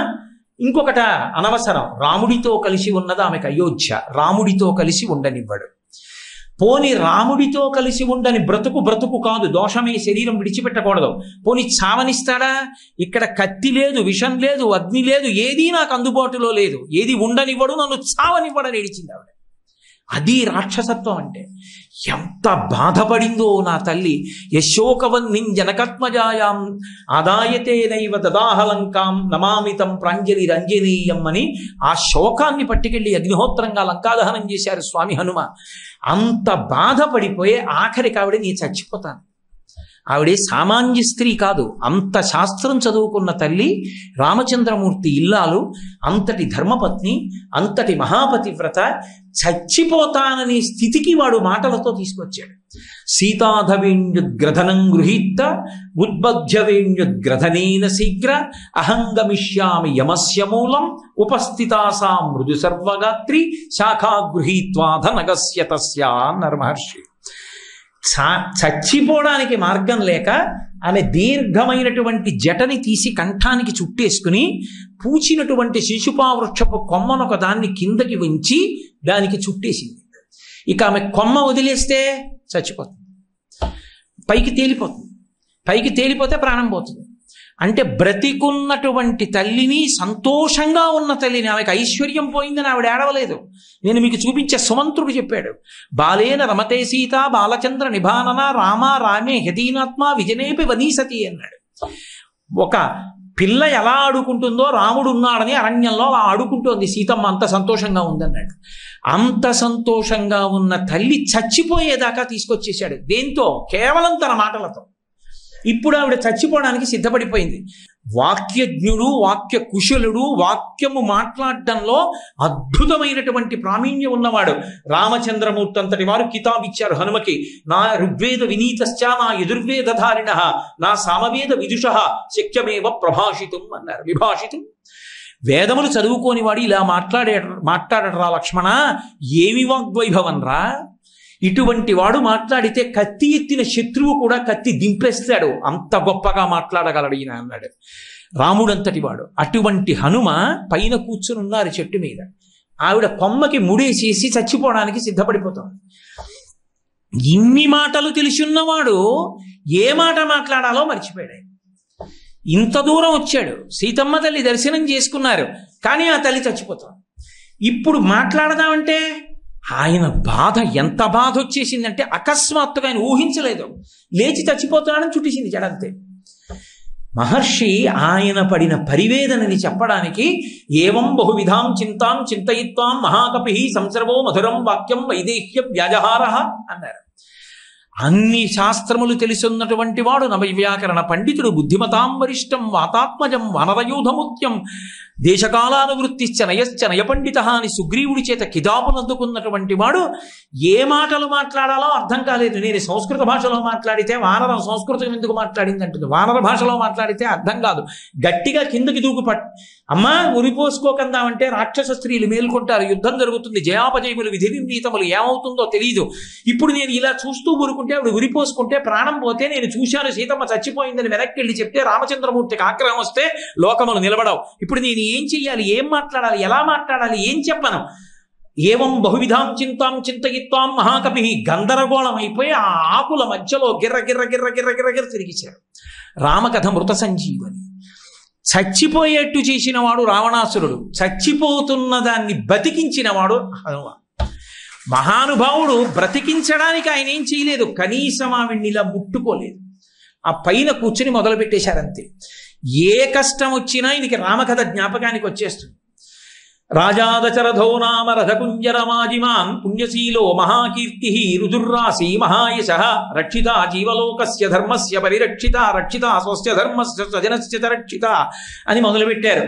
ఇంకొకట అనవసరం. రాముడితో కలిసి ఉన్నది ఆమెకు అయోధ్య. రాముడితో కలిసి ఉండనివ్వడు. పోని రాముడితో కలిసి ఉండని బ్రతుకు కాదు, దోషమే శరీరం విడిచిపెట్టకూడదు. పోని చావనిస్తాడా? ఇక్కడ కత్తి లేదు, విషం లేదు, అగ్ని లేదు, ఏదీ నాకు అందుబాటులో లేదు, ఏది ఉండనివ్వడు, నన్ను చావనివ్వడని ఏడిచింది ఆవిడ. అది రాక్షసత్వం అంటే. ఎంత బాధపడిందో నా తల్లి. యశోకవన్నిం జనకత్మజాయాం ఆదాయతే నైవ దదాహలంకాం నమామితం ప్రాంజలి రంజనీయం అని ఆ శోకాన్ని పట్టుకెళ్ళి అగ్నిహోత్రంగా లంకాదహనం చేశారు స్వామి హనుమ. అంత బాధపడిపోయే ఆఖరికి ఆవిడ నీ చచ్చిపోతాను. ఆవిడే సామాన్య స్త్రీ కాదు, అంత శాస్త్రం చదువుకున్న తల్లి, రామచంద్రమూర్తి ఇల్లాలు, అంతటి ధర్మపత్ని, అంతటి మహాపతివ్రత. చచ్చిపోతాననే స్థితికి వాడు మాటలతో తీసుకొచ్చాడు. సీతాధవేణ్యుద్గ్రధనం గృహీత ఉద్బధ్యవేణ్యుద్గ్రధనేన శీఘ్ర అహంగమిష్యామి యమస్య మూలం ఉపస్థితాసా మృదు సర్వగాత్రి శాఖా గృహీత్వాధ నగస్య తస్యా అన్నారు మహర్షి. చచ్చిపోవడానికి మార్గం లేక ఆమె దీర్ఘమైనటువంటి జటని తీసి కంఠానికి చుట్టేసుకుని పూచినటువంటి శిశుపావృక్షపు కొమ్మనొక దాన్ని కిందకి వంచి దానికి చుట్టేసింది. ఇక ఆమె కొమ్మ వదిలేస్తే చచ్చిపోతుంది, పైకి తేలిపోతే ప్రాణం పోతుంది. అంటే బ్రతికున్నటువంటి తల్లిని, సంతోషంగా ఉన్న తల్లిని, ఆమెకు ఐశ్వర్యం పోయిందని ఆవిడ ఏడవలేదు. నేను మీకు చూపించే సుమంత్రుడు చెప్పాడు, బాలేన రమతే సీత బాలచంద్ర నిభానన రామ రామే హదీనాత్మ విజనేపి వనీసతి అన్నాడు. ఒక పిల్ల ఎలా ఆడుకుంటుందో రాముడు ఉన్నాడని అరణ్యంలో అలా ఆడుకుంటోంది సీతమ్మ, అంత సంతోషంగా ఉందన్నాడు. అంత సంతోషంగా ఉన్న తల్లి చచ్చిపోయేదాకా తీసుకొచ్చేశాడు. దేంతో? కేవలం తన మాటలతో. ఇప్పుడు ఆవిడ చచ్చిపోవడానికి సిద్ధపడిపోయింది. వాక్యజ్ఞుడు, వాక్య కుశలుడు, వాక్యము మాట్లాడడంలో అద్భుతమైనటువంటి ప్రావీణ్యం ఉన్నవాడు రామచంద్రమూర్తి అంతటి వారు కితాబ్ ఇచ్చారు హనుమకి. నా ఋగ్వేద వినీతశ్చ నా యజుర్వేదధారిణ నా సామవేద విదుష శక్యమేవ ప్రభాషితం అన్నారు. విభాషితం. వేదములు చదువుకోని వాడు ఇలా మాట్లాడరా లక్ష్మణ, ఏమి వాగ్వైభవం రా. ఇటువంటి వాడు మాట్లాడితే కత్తి ఎత్తిన శత్రువు కూడా కత్తి దింపేస్తాడు, అంత గొప్పగా మాట్లాడగలడు ఈయన అన్నాడు. రాముడంతటి వాడు. అటువంటి హనుమ పైన కూర్చుని ఉన్నారు చెట్టు మీద. ఆవిడ కొమ్మకి ముడేసేసి చచ్చిపోవడానికి సిద్ధపడిపోతాడు. ఇన్ని మాటలు తెలిసిన్నవాడు ఏ మాట మాట్లాడాలో మర్చిపోయాడు. ఇంత దూరం వచ్చాడు, సీతమ్మ తల్లి దర్శనం చేసుకున్నారు, కానీ ఆ తల్లి చచ్చిపోతాడు. ఇప్పుడు మాట్లాడదామంటే ఆయన బాధ ఎంత బాధ వచ్చేసిందంటే అకస్మాత్తుగా ఆయన ఊహించలేదు, లేచి చచ్చిపోతున్నాడని చుట్టేసింది జడంతే. మహర్షి ఆయన పడిన పరివేదనని చెప్పడానికి ఏవం బహువిధాం చింతాం చింతయిత్వాం మహాకపి సంసర్వో మధురం వాక్యం వైదేహ్య వ్యాజహార అన్నారు. అన్ని శాస్త్రములు తెలుసున్నటువంటి వాడు, నవవ్యాకరణ పండితుడు, బుద్ధిమతాం వరిష్టం వాతాత్మజం వానరయూధముత్యం దేశకాలానువృత్తిశ్చ నయశ్చ నయపండిత అని సుగ్రీవుడి చేత కితాబునందుకున్నటువంటి వాడు ఏ మాటలు మాట్లాడాలో అర్థం కాలేదు. నేను సంస్కృత భాషలో మాట్లాడితే వానరం సంస్కృతం ఎందుకు మాట్లాడింది అంటుంది, వానర భాషలో మాట్లాడితే అర్థం కాదు. గట్టిగా కిందకి దూకు అమ్మా ఉరిపోసుకోకందామంటే రాక్షస స్త్రీలు మేల్కొంటారు, యుద్ధం జరుగుతుంది, జయాపజయములు విధి నిర్ణీతములు, ఏమవుతుందో తెలియదు. ఇప్పుడు నేను ఇలా చూస్తూ ఊరుకుంటే ఆవిడ ఉరిపోసుకుంటే ప్రాణం పోతే, నేను చూశాను సీతమ్మ చచ్చిపోయిందని వెనక్కి వెళ్ళి చెప్తే రామచంద్రమూర్తికి ఆగ్రహం వస్తే లోకములు నిలబడవు. ఇప్పుడు నేను ఏం చెయ్యాలి, ఏం మాట్లాడాలి, ఎలా మాట్లాడాలి, ఏం చెప్పను? ఏవం బహువిధాం చింతాం చింతయిత్వాం మహాకపి గందరగోళం అయిపోయి ఆ ఆకుల మధ్యలో గిర్ర గిర్ర గిర్ర గిర్ర గిర్ర గిర్ర తిరిగిశారు. రామకథ మృత సంజీవని. చచ్చిపోయేట్టు చేసినవాడు రావణాసురుడు, చచ్చిపోతున్న దాన్ని బతికించినవాడు హనుమ. మహానుభావుడు బ్రతికించడానికి ఆయన ఏం చేయలేదు, కనీసం ఆవిడ్ని ఇలా ముట్టుకోలేదు, ఆ పైన కూర్చుని మొదలు పెట్టేశారంతే. ఏ కష్టం వచ్చినా ఆయనకి రామకథ జ్ఞాపకానికి వచ్చేస్తుంది. రాజాదశరథో నామ రథకుంజరమాజిమాన్ పుణ్యశీలో మహాకీర్తి రుదుర్రాసి మహాయశ రక్షిత జీవలోకస్య ధర్మస్య పరిరక్షిత రక్షిత స్వస్య ధర్మస్య స్వజనస్య రక్షిత అని మొదలుపెట్టారు.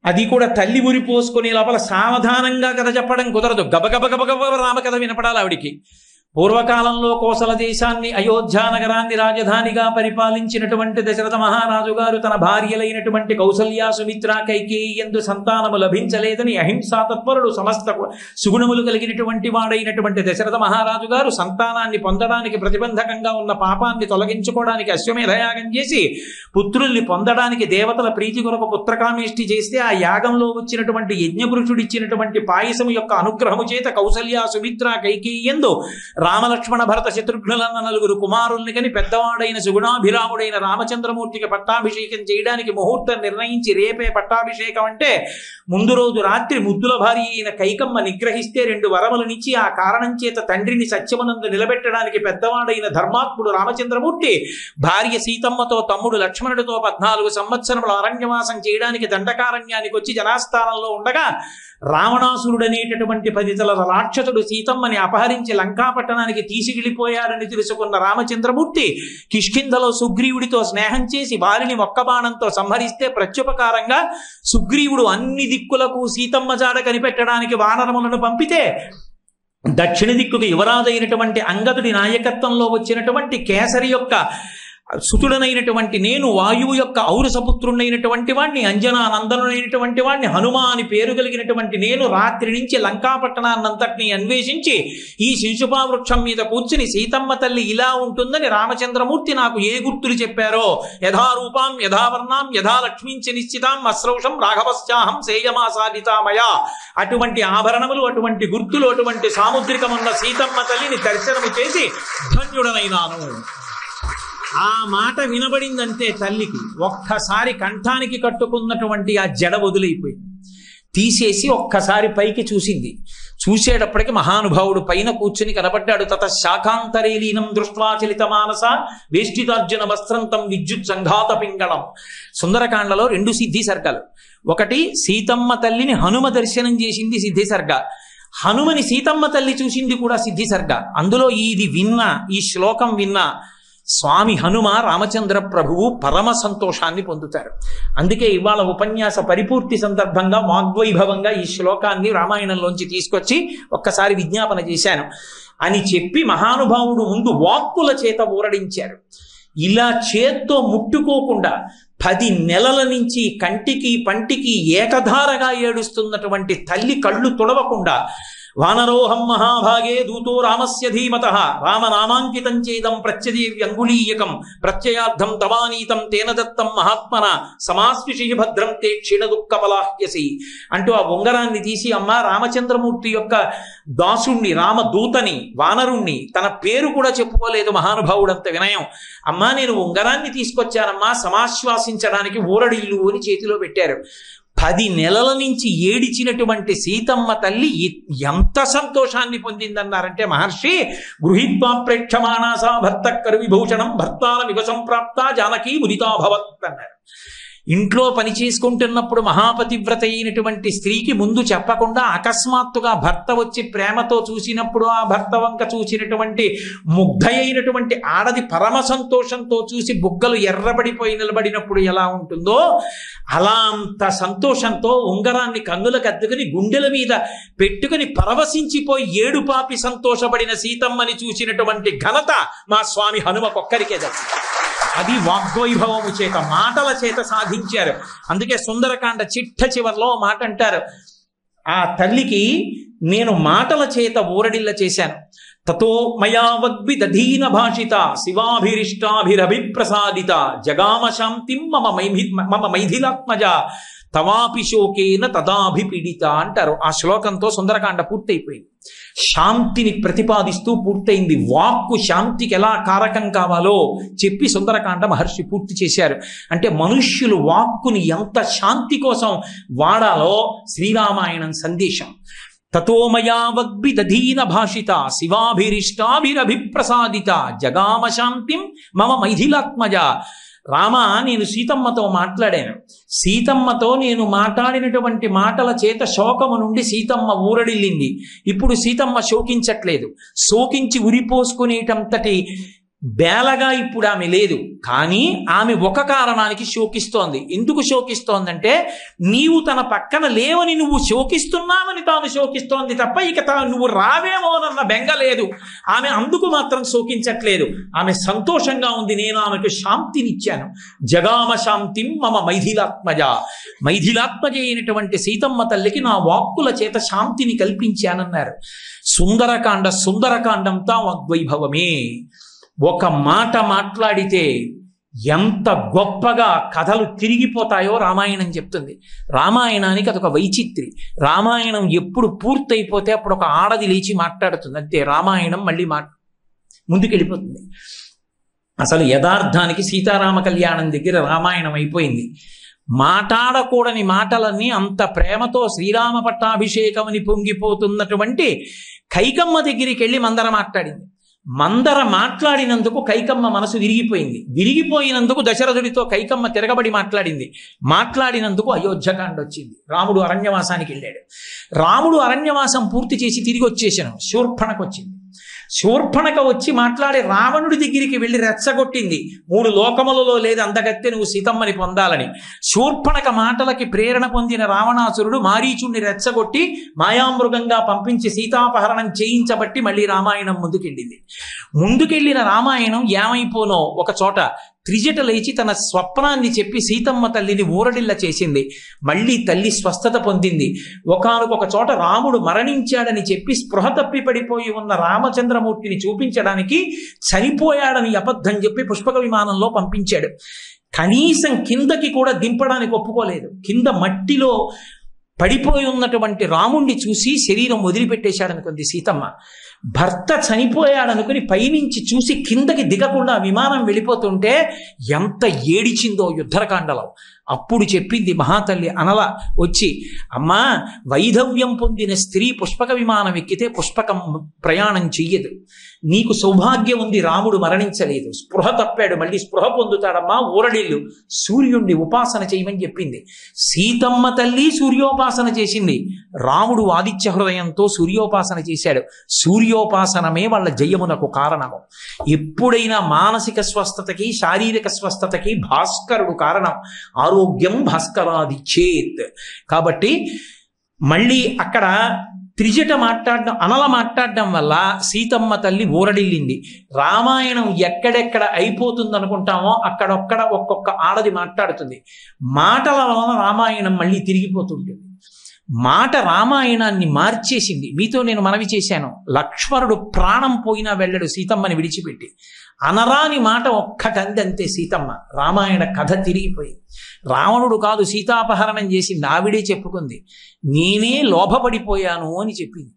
అది కూడా తల్లి ఉరిపోసుకునే లోపల సావధానంగా కథ చెప్పడం కుదరదు, గబగబ గబగబ రామకథ వినపడాలి ఆవిడికి. పూర్వకాలంలో కోసల దేశాన్ని, అయోధ్య నగరాన్ని రాజధానిగా పరిపాలించినటువంటి దశరథ మహారాజు గారు తన భార్యలైనటువంటి కౌసల్య, సుమిత్ర, కైకేయి యందు సంతానము లభించలేదని అహింసాతత్పరుడు, సమస్త సుగుణములు కలిగినటువంటి వాడైనటువంటి దశరథ మహారాజు గారు సంతానాన్ని పొందడానికి ప్రతిబంధకంగా ఉన్న పాపాన్ని తొలగించుకోవడానికి అశ్వమేధయాగం చేసి పుత్రుల్ని పొందడానికి దేవతల ప్రీతి కొరకు పుత్రకామేష్టి చేస్తే, ఆ యాగంలో వచ్చినటువంటి యజ్ఞపురుషుడు ఇచ్చినటువంటి పాయసము యొక్క అనుగ్రహము చేత కౌసల్య, సుమిత్ర, కైకేయి యందు రామలక్ష్మణ భరత శత్రుఘ్నులన్న నలుగురు కుమారుల్ని కని పెద్దవాడైన సుగుణాభిరాముడైన రామచంద్రమూర్తికి పట్టాభిషేకం చేయడానికి ముహూర్తం నిర్ణయించి, రేపే పట్టాభిషేకం అంటే ముందు రోజు రాత్రి ముద్దుల భార్య అయిన కైకమ్మ నిగ్రహిస్తే 2 వరములనిచ్చి ఆ కారణం చేత తండ్రిని సత్యమునందు నిలబెట్టడానికి పెద్దవాడైన ధర్మాత్ముడు రామచంద్రమూర్తి భార్య సీతమ్మతో తమ్ముడు లక్ష్మణుడితో 14 సంవత్సరముల అరణ్యవాసం చేయడానికి దండకారణ్యానికి వచ్చి జనాస్థానంలో ఉండగా, రావణాసురుడు అనేటటువంటి 10 తలల రాక్షసుడు సీతమ్మని అపహరించి లంకాపట్టణానికి తీసుకెళ్లిపోయాడని తెలుసుకున్న రామచంద్రమూర్తి కిష్కింధలో సుగ్రీవుడితో స్నేహం చేసి వారిని ఒక్క బాణంతో సంహరిస్తే, ప్రత్యుపకారంగా సుగ్రీవుడు అన్ని దిక్కులకు సీతమ్మ జాడ కనిపెట్టడానికి వానరములను పంపితే, దక్షిణ దిక్కుకు యువరాజైనటువంటి అంగదుడి నాయకత్వంలో వచ్చినటువంటి కేసరి యొక్క సుతుడనైనటువంటి నేను, వాయువు యొక్క ఔరసపుత్రుడైనటువంటి వాడిని, అంజనా నందనుడైనటువంటి వాడిని, హనుమ అని పేరు కలిగినటువంటి నేను రాత్రి నుంచి లంకాపట్టణాన్నంతటినీ అన్వేషించి ఈ శింశుపా వృక్షం మీద కూర్చుని సీతమ్మ తల్లి ఇలా ఉంటుందని రామచంద్రమూర్తి నాకు ఏ గుర్తులు చెప్పారో, యథారూపాం యథావర్ణాం యథా లక్ష్మీంచ నిశ్చితాం అస్రౌషం రాఘవశ్చాహం సేయమాసాదితామయ, అటువంటి ఆభరణములు, అటువంటి గుర్తులు, అటువంటి సాముద్రికమున్న సీతమ్మ తల్లిని దర్శనము చేసి ధన్యుడనైనాను. ఆ మాట వినబడిందంటే తల్లికి ఒక్కసారి కంఠానికి కట్టుకున్నటువంటి ఆ జడ వదిలైపోయింది. తీసేసి ఒక్కసారి పైకి చూసింది. చూసేటప్పటికి మహానుభావుడు పైన కూర్చుని కనబడ్డాడు. తత శాఖాంతరే లీనం దృష్ట్వా చలిత మానస వేష్టితార్జున వస్త్రంతం విద్యుత్ సంఘాత పింగళం. సుందరకాండలో 2 సిద్ధి సర్గాలు. ఒకటి సీతమ్మ తల్లిని హనుమ దర్శనం చేసింది సిద్ధి సర్గ, హనుమని సీతమ్మ తల్లి చూసింది కూడా సిద్ధి సర్గ. అందులో ఇది విన్నా, ఈ శ్లోకం విన్నా స్వామి హనుమ రామచంద్ర ప్రభువు పరమ సంతోషాన్ని పొందుతారు. అందుకే ఇవాళ ఉపన్యాస పరిపూర్తి సందర్భంగా వాగ్వైభవంగా ఈ శ్లోకాన్ని రామాయణంలోంచి తీసుకొచ్చి ఒక్కసారి విజ్ఞాపన చేశాను అని చెప్పి మహానుభావుడు ముందు వాక్కుల చేత ఊరడించారు. ఇలా చేత్తో ముట్టుకోకుండా 10 నెలల నుంచి కంటికి పంటికి ఏకధారగా ఏడుస్తున్నటువంటి తల్లి కళ్ళు తుడవకుండా వానరోహం మహాభాగే దూతో రామస్య ధీమతః రామనామాంకితం చేదం ప్రత్యదేవ్యంగుళీయకం ప్రత్యయార్థం తవానీతం తేన దత్తం మహాత్మన సమాశ్విషి భద్రం తే క్షీణ దుఃఖపలాహ్యసి అంటూ ఆ ఉంగరాన్ని తీసి అమ్మ రామచంద్రమూర్తి యొక్క దాసుణ్ణి రామదూతని వానరుణ్ణి తన పేరు కూడా చెప్పుకోలేదు మహానుభావుడంత వినయం. అమ్మా నేను ఉంగరాన్ని తీసుకొచ్చానమ్మా సమాశ్వాసించడానికి ఊరడిల్లు అని చేతిలో పెట్టారు. 10 నెలల నుంచి ఏడిచినటువంటి సీతమ్మ తల్లి ఎంత సంతోషాన్ని పొందిందన్నారంటే మహర్షి గృహీత్వా ప్రేక్షమాణాసా భర్త కరువిభూషణం భర్తాల వివసంప్రాప్త జానకీ ముదితాభవత్ అన్నారు. ఇంట్లో పని చేసుకుంటున్నప్పుడు మహాపతివ్రత అయినటువంటి స్త్రీకి ముందు చెప్పకుండా అకస్మాత్తుగా భర్త వచ్చి ప్రేమతో చూసినప్పుడు ఆ భర్త వంక చూసినటువంటి ముగ్ధ అయినటువంటి ఆడది పరమ సంతోషంతో చూసి బుగ్గలు ఎర్రబడిపోయి నిలబడినప్పుడు ఎలా ఉంటుందో అలా అంత సంతోషంతో ఉంగరాన్ని కన్నులకు అద్దుకుని గుండెల మీద పెట్టుకుని పరవశించిపోయి ఏడుపాపి సంతోషపడిన సీతమ్మని చూసినటువంటి ఘనత మా స్వామి హనుమకొక్కరికే దక్కింది. అది వాగ్వైభవము చేత మాటల చేత సాధించారు. అందుకే సుందరకాండ చిట్ట చివర్లో మాట అంటారు, ఆ తల్లికి నేను మాటల చేత ఊరడిల్ల చేశాను. తతో మయా వగ్విదధీన భాషిత శివాభిరిష్టాభిరభిప్రసాదిత జగామ శాంతిం మమ మైథిలాత్మజ తవాపి శోకేన తదాభిపీడిత అంటారు. ఆ శ్లోకంతో సుందరకాండ పూర్తయిపోయింది. శాంతిని ప్రతిపాదిస్తూ పూర్తయింది. వాక్కు శాంతికి ఎలా కారకం కావాలో చెప్పి సుందరకాండ మహర్షి పూర్తి చేశారు. అంటే మనుష్యులు వాక్కుని ఎంత శాంతి కోసం వాడాలో శ్రీరామాయణం సందేశం. తతోమయా వగ్విదధీన భాషిత శివాభిరిష్టాభిరభిప్రసాదిత జగామ శాంతిం మమ మైథిలాత్మజ. రామ నేను సీతమ్మతో మాట్లాడాను. సీతమ్మతో నేను మాట్లాడినటువంటి మాటల చేత శోకము నుండి సీతమ్మ ఊరడిల్లింది. ఇప్పుడు సీతమ్మ శోకించట్లేదు. శోకించి ఉరిపోసుకునేటంతటి బేలగా ఇప్పుడు ఆమె లేదు. కానీ ఆమె ఒక కారణానికి శోకిస్తోంది. ఎందుకు శోకిస్తోందంటే నీవు తన పక్కన లేవని నువ్వు శోకిస్తున్నావని తాను శోకిస్తోంది తప్ప ఇక నువ్వు రావేమోనన్న బెంగ లేదు. ఆమె అందుకు మాత్రం శోకించట్లేదు. ఆమె సంతోషంగా ఉంది. నేను ఆమెకు శాంతినిచ్చాను. జగామ శాంతిం మమ మైథిలాత్మజ. మైథిలాత్మజ అయినటువంటి సీతమ్మ తల్లికి నా వాక్కుల చేత శాంతిని కల్పించానన్నారు. సుందరకాండంతా వాగ్వైభవమే. ఒక మాట మాట్లాడితే ఎంత గొప్పగా కథలు తిరిగిపోతాయో రామాయణం చెప్తుంది. రామాయణానికి అదొక వైచిత్రి. రామాయణం ఎప్పుడు పూర్తయిపోతే అప్పుడు ఒక ఆడది లేచి మాట్లాడుతుంది. అంతే, రామాయణం మళ్ళీ ముందుకెళ్ళిపోతుంది. అసలు యథార్థానికి సీతారామ కళ్యాణం దగ్గర రామాయణం అయిపోయింది. మాట్లాడకూడని మాటలన్నీ అంత ప్రేమతో శ్రీరామ పట్టాభిషేకం అని పొంగిపోతున్నటువంటి కైకమ్మ దగ్గరికి వెళ్ళి మందర మాట్లాడింది. మందర మాట్లాడినందుకు కైకమ్మ మనసు విరిగిపోయింది. విరిగిపోయినందుకు దశరథుడితో కైకమ్మ తిరగబడి మాట్లాడినందుకు అయోధ్యకాండ వచ్చింది. రాముడు అరణ్యవాసానికి వెళ్ళాడు. రాముడు అరణ్యవాసం పూర్తి చేసి తిరిగి వచ్చేసాను. శూర్పణఖ వచ్చింది. శూర్పణఖ వచ్చి మాట్లాడే రావణుడి దగ్గరికి వెళ్ళి రెచ్చగొట్టింది. 3 లోకములలో లేదు అందగత్తె నువ్వు సీతమ్మని పొందాలని. శూర్పణఖ మాటలకి ప్రేరణ పొందిన రావణాసురుడు మారీచుణ్ణి రెచ్చగొట్టి మాయామృగంగా పంపించి సీతాపహరణం చేయించబట్టి మళ్ళీ రామాయణం ముందుకెళ్ళిన రామాయణం ఏమైపోనో ఒక చోట త్రిజట లేచి తన స్వప్నాన్ని చెప్పి సీతమ్మ తల్లిని ఊరడిల్ల చేసింది. మళ్ళీ తల్లి స్వస్థత పొందింది. ఒకానొక చోట రాముడు మరణించాడని చెప్పి స్పృహ తప్పి పడిపోయి ఉన్న రామచంద్రమూర్తిని చూపించడానికి చనిపోయాడని అబద్ధం చెప్పి పుష్పక విమానంలో పంపించాడు. కనీసం కిందకి కూడా దింపడానికి ఒప్పుకోలేదు. కింద మట్టిలో పడిపోయి ఉన్నటువంటి రాముణ్ణి చూసి శరీరం వదిలిపెట్టేశాడనుకుంది సీతమ్మ. భర్త చనిపోయాడనుకుని పైనుంచి చూసి కిందకి దిగకుండా విమానం వెళ్ళిపోతుంటే ఎంత ఏడిచిందో యుద్ధకాండలో. అప్పుడు చెప్పింది మహాతల్లి అనల వచ్చి, అమ్మా వైధవ్యం పొందిన స్త్రీ పుష్పక విమానం ఎక్కితే పుష్పకం ప్రయాణం చెయ్యదు. నీకు సౌభాగ్యం ఉంది, రాముడు మరణించలేదు, స్పృహ తప్పాడు, మళ్ళీ స్పృహ పొందుతాడమ్మా, ఊరడిల్లు, సూర్యుణ్ణి ఉపాసన చేయమని చెప్పింది. సీతమ్మ తల్లి సూర్యోపాసన చేసింది. రాముడు ఆదిత్య హృదయంతో సూర్యోపాసన చేశాడు. సూర్యోపాసనమే వాళ్ళ జయమునకు కారణము. ఎప్పుడైనా మానసిక స్వస్థతకి శారీరక స్వస్థతకి భాస్కరుడు కారణం. ఆరోగ్యం భాస్కరాది చేత్. కాబట్టి మళ్ళీ అక్కడ త్రిజట మాట్లాడడం, అనల మాట్లాడడం వల్ల సీతమ్మ తల్లి ఊరడిల్లింది. రామాయణం ఎక్కడెక్కడ అయిపోతుంది అనుకుంటామో అక్కడొక్కడ ఒక్కొక్క ఆడది మాట్లాడుతుంది. మాటల వలన రామాయణం మళ్ళీ తిరిగిపోతుంటుంది. మాట రామాయణాన్ని మార్చేసింది. మీతో నేను మనవి చేశాను, లక్ష్మణుడు ప్రాణం పోయినా వెళ్ళడు సీతమ్మని విడిచిపెట్టి. అనరాని మాట ఒక్కటంది అంతే సీతమ్మ. రామాయణ కథ తిరిగిపోయింది. రావణుడు కాదు సీతాపహరణం చేసింది, ఆవిడే చెప్పుకుంది. నేనే లోభపడిపోయాను అని చెప్పింది.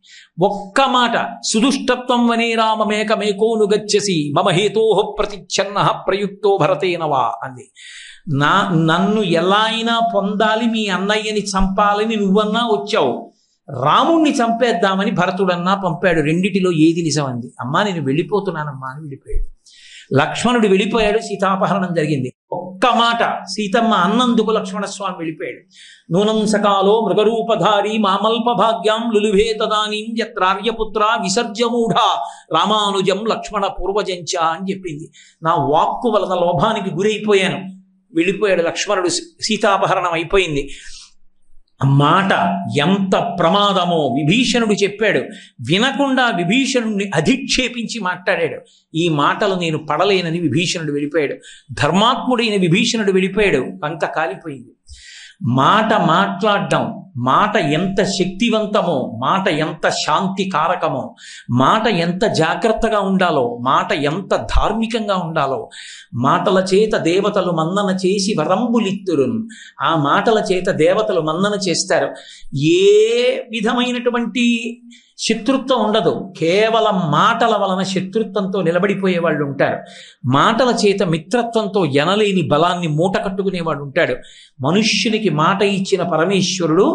ఒక్క మాట, సుదుష్టత్వం వనే రామమేకమేకోను గచ్చసి మమ హేతోహ ప్రతిచ్ఛన్న ప్రయుక్తో భరతేనవా అంది. నన్ను ఎలా అయినా పొందాలి, మీ అన్నయ్యని చంపాలని నువ్వన్నా వచ్చావు, రాముణ్ణి చంపేద్దామని భరతుడన్నా పంపాడు, రెండిటిలో ఏది నిజం అంది. అమ్మా నేను వెళ్ళిపోతున్నానమ్మా అని వెళ్ళిపోయాడు. లక్ష్మణుడు వెళ్ళిపోయాడు, సీతాపహరణం జరిగింది. ఒక్క మాట సీతమ్మ అన్నందుకు లక్ష్మణస్వామి వెళ్ళిపోయాడు. నూనం సకాలో మృగరూపధారి మామల్ప భాగ్యం లులుభే తదానీం యత్రార్యపుత్ర విసర్జమూఢ రామానుజం లక్ష్మణ పూర్వజంచ అని చెప్పింది. నా వాక్కు వలన లోభానికి గురైపోయాను. వెళ్ళిపోయాడు లక్ష్మణుడు. సీతాపహరణం అయిపోయింది. మాట ఎంత ప్రమాదమో విభీషణుడు చెప్పాడు. వినకుండా విభీషణుడిని అధిక్షేపించి మాట్లాడాడు. ఈ మాటలు నేను పడలేనని విభీషణుడు వెళ్ళిపోయాడు. ధర్మాత్ముడైన విభీషణుడు వెళ్ళిపోయాడు. అంత కాలిపోయింది. మాట మాట్లాడడం, మాట ఎంత శక్తివంతమో, మాట ఎంత శాంతి కారకమో, మాట ఎంత జాగ్రత్తగా ఉండాలో, మాట ఎంత ధార్మికంగా ఉండాలో. మాటల చేత దేవతలు మన్నన చేసి వరంబులిత్తురున్. ఆ మాటల చేత దేవతలు మన్నన చేస్తారు. ఏ విధమైనటువంటి శత్రుత్వం ఉండదు. కేవలం మాటల వలన శత్రుత్వంతో నిలబడిపోయే వాళ్ళు ఉంటారు. మాటల చేత మిత్రత్వంతో ఎనలేని బలాన్ని మూట కట్టుకునేవాడు ఉంటాడు. మనుష్యునికి మాట ఇచ్చిన పరమేశ్వరుడు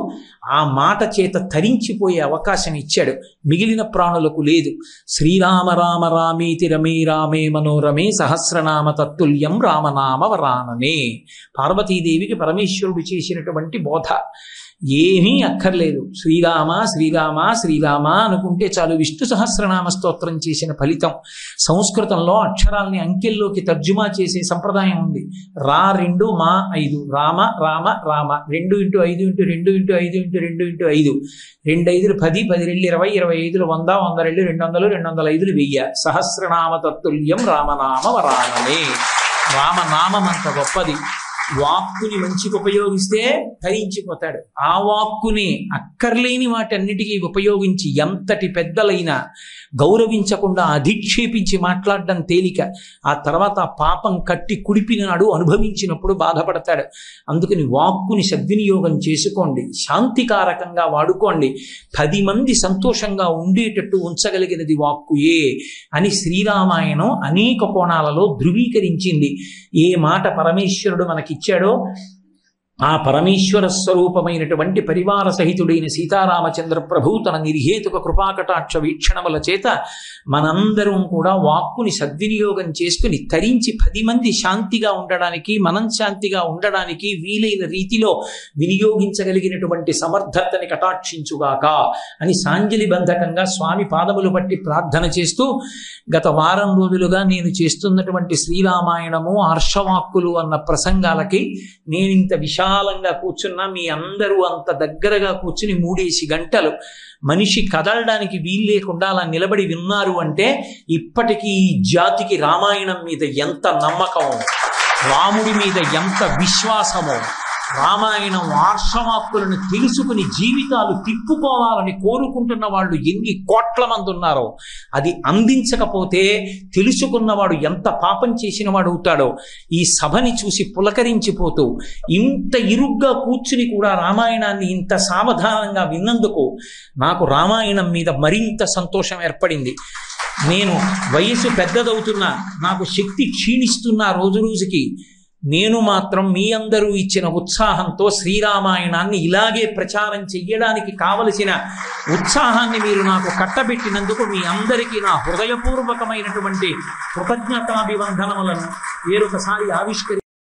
ఆ మాట చేత తరించిపోయే అవకాశం ఇచ్చాడు, మిగిలిన ప్రాణులకు లేదు. శ్రీరామ రామ రామేతి రమే రామే మనోరమే సహస్రనామ తత్తుల్యం రామనామ వరాననే. పార్వతీదేవికి పరమేశ్వరుడు చేసినటువంటి బోధ. ఏమీ అక్కర్లేదు, శ్రీరామ శ్రీరామ శ్రీరామ అనుకుంటే చాలు. విష్ణు సహస్రనామ స్తోత్రం చేసిన ఫలితం. సంస్కృతంలో అక్షరాల్ని అంకెల్లోకి తర్జుమా చేసే సంప్రదాయం ఉంది. రా 2 మా 5, రామ రామ రామ 2 × 5 × 2 × 5 × 2 × 5, 2 5 10, 10 2 20, 25 100, 100 2 200, 205 1000. సహస్రనామ తత్తుల్యం రామనామ వరాననే. రామనామం అంత గొప్పది. వాక్కుని మంచికి ఉపయోగిస్తే ధరించిపోతాడు. ఆ వాక్కుని అక్కర్లేని వాటన్నిటికీ ఉపయోగించి ఎంతటి పెద్దలైనా గౌరవించకుండా అధిక్షేపించి మాట్లాడడం తేలిక. ఆ తర్వాత పాపం కట్టి కుడిపినాడు అనుభవించినప్పుడు బాధపడతాడు. అందుకని వాక్కుని సద్వినియోగం చేసుకోండి, శాంతికారకంగా వాడుకోండి. 10 మంది సంతోషంగా ఉండేటట్టు ఉంచగలిగినది వాక్కుయే అని శ్రీరామాయణం అనేక కోణాలలో ధృవీకరించింది. ఏ మాట పరమేశ్వరుడు మనకిచ్చాడో ఆ పరమేశ్వర స్వరూపమైనటువంటి పరివార సహితుడైన సీతారామచంద్ర ప్రభు తన నిర్హేతుక కృపాకటాక్ష వీక్షణముల చేత మనందరం కూడా వాక్కుని సద్వినియోగం చేసుకుని తరించి 10 మంది శాంతిగా ఉండడానికి, మనం శాంతిగా ఉండడానికి వీలైన రీతిలో వినియోగించగలిగినటువంటి సమర్థతని కటాక్షించుగాక అని సాంజలి బంధకంగా స్వామి పాదములు పట్టి ప్రార్థన చేస్తూ, గత వారం రోజులుగా నేను చేస్తున్నటువంటి శ్రీరామాయణము హర్షవాక్కులు అన్న ప్రసంగాలకి నేనింత విశాలంగా కూర్చున్నా, మీ అందరూ అంత దగ్గరగా కూర్చుని 3 గంటలు మనిషి కదలడానికి వీలు లేకుండా అలా నిలబడి విన్నారు అంటే ఇప్పటికీ ఈ జాతికి రామాయణం మీద ఎంత నమ్మకమో, రాముడి మీద ఎంత విశ్వాసమో, రామాయణం ఆర్షవాక్కులను తెలుసుకుని జీవితాలు తిప్పుకోవాలని కోరుకుంటున్న వాళ్ళు ఎన్ని కోట్ల మంది ఉన్నారో, అది అందించకపోతే తెలుసుకున్నవాడు ఎంత పాపం చేసిన వాడు అవుతాడో. ఈ సభని చూసి పులకరించిపోతూ ఇంత ఇరుగ్గా కూర్చుని కూడా రామాయణాన్ని ఇంత సావధానంగా విన్నందుకు నాకు రామాయణం మీద మరింత సంతోషం ఏర్పడింది. నేను వయసు పెద్దదవుతున్నా, నాకు శక్తి క్షీణిస్తున్నా రోజు రోజుకి. నేను మాత్రం మీ అందరూ ఇచ్చిన ఉత్సాహంతో శ్రీరామాయణాన్ని ఇలాగే ప్రచారం చెయ్యడానికి కావలసిన ఉత్సాహాన్ని మీరు నాకు కట్టబెట్టినందుకు మీ అందరికీ నా హృదయపూర్వకమైనటువంటి కృతజ్ఞతాభివందనములను వేరొకసారి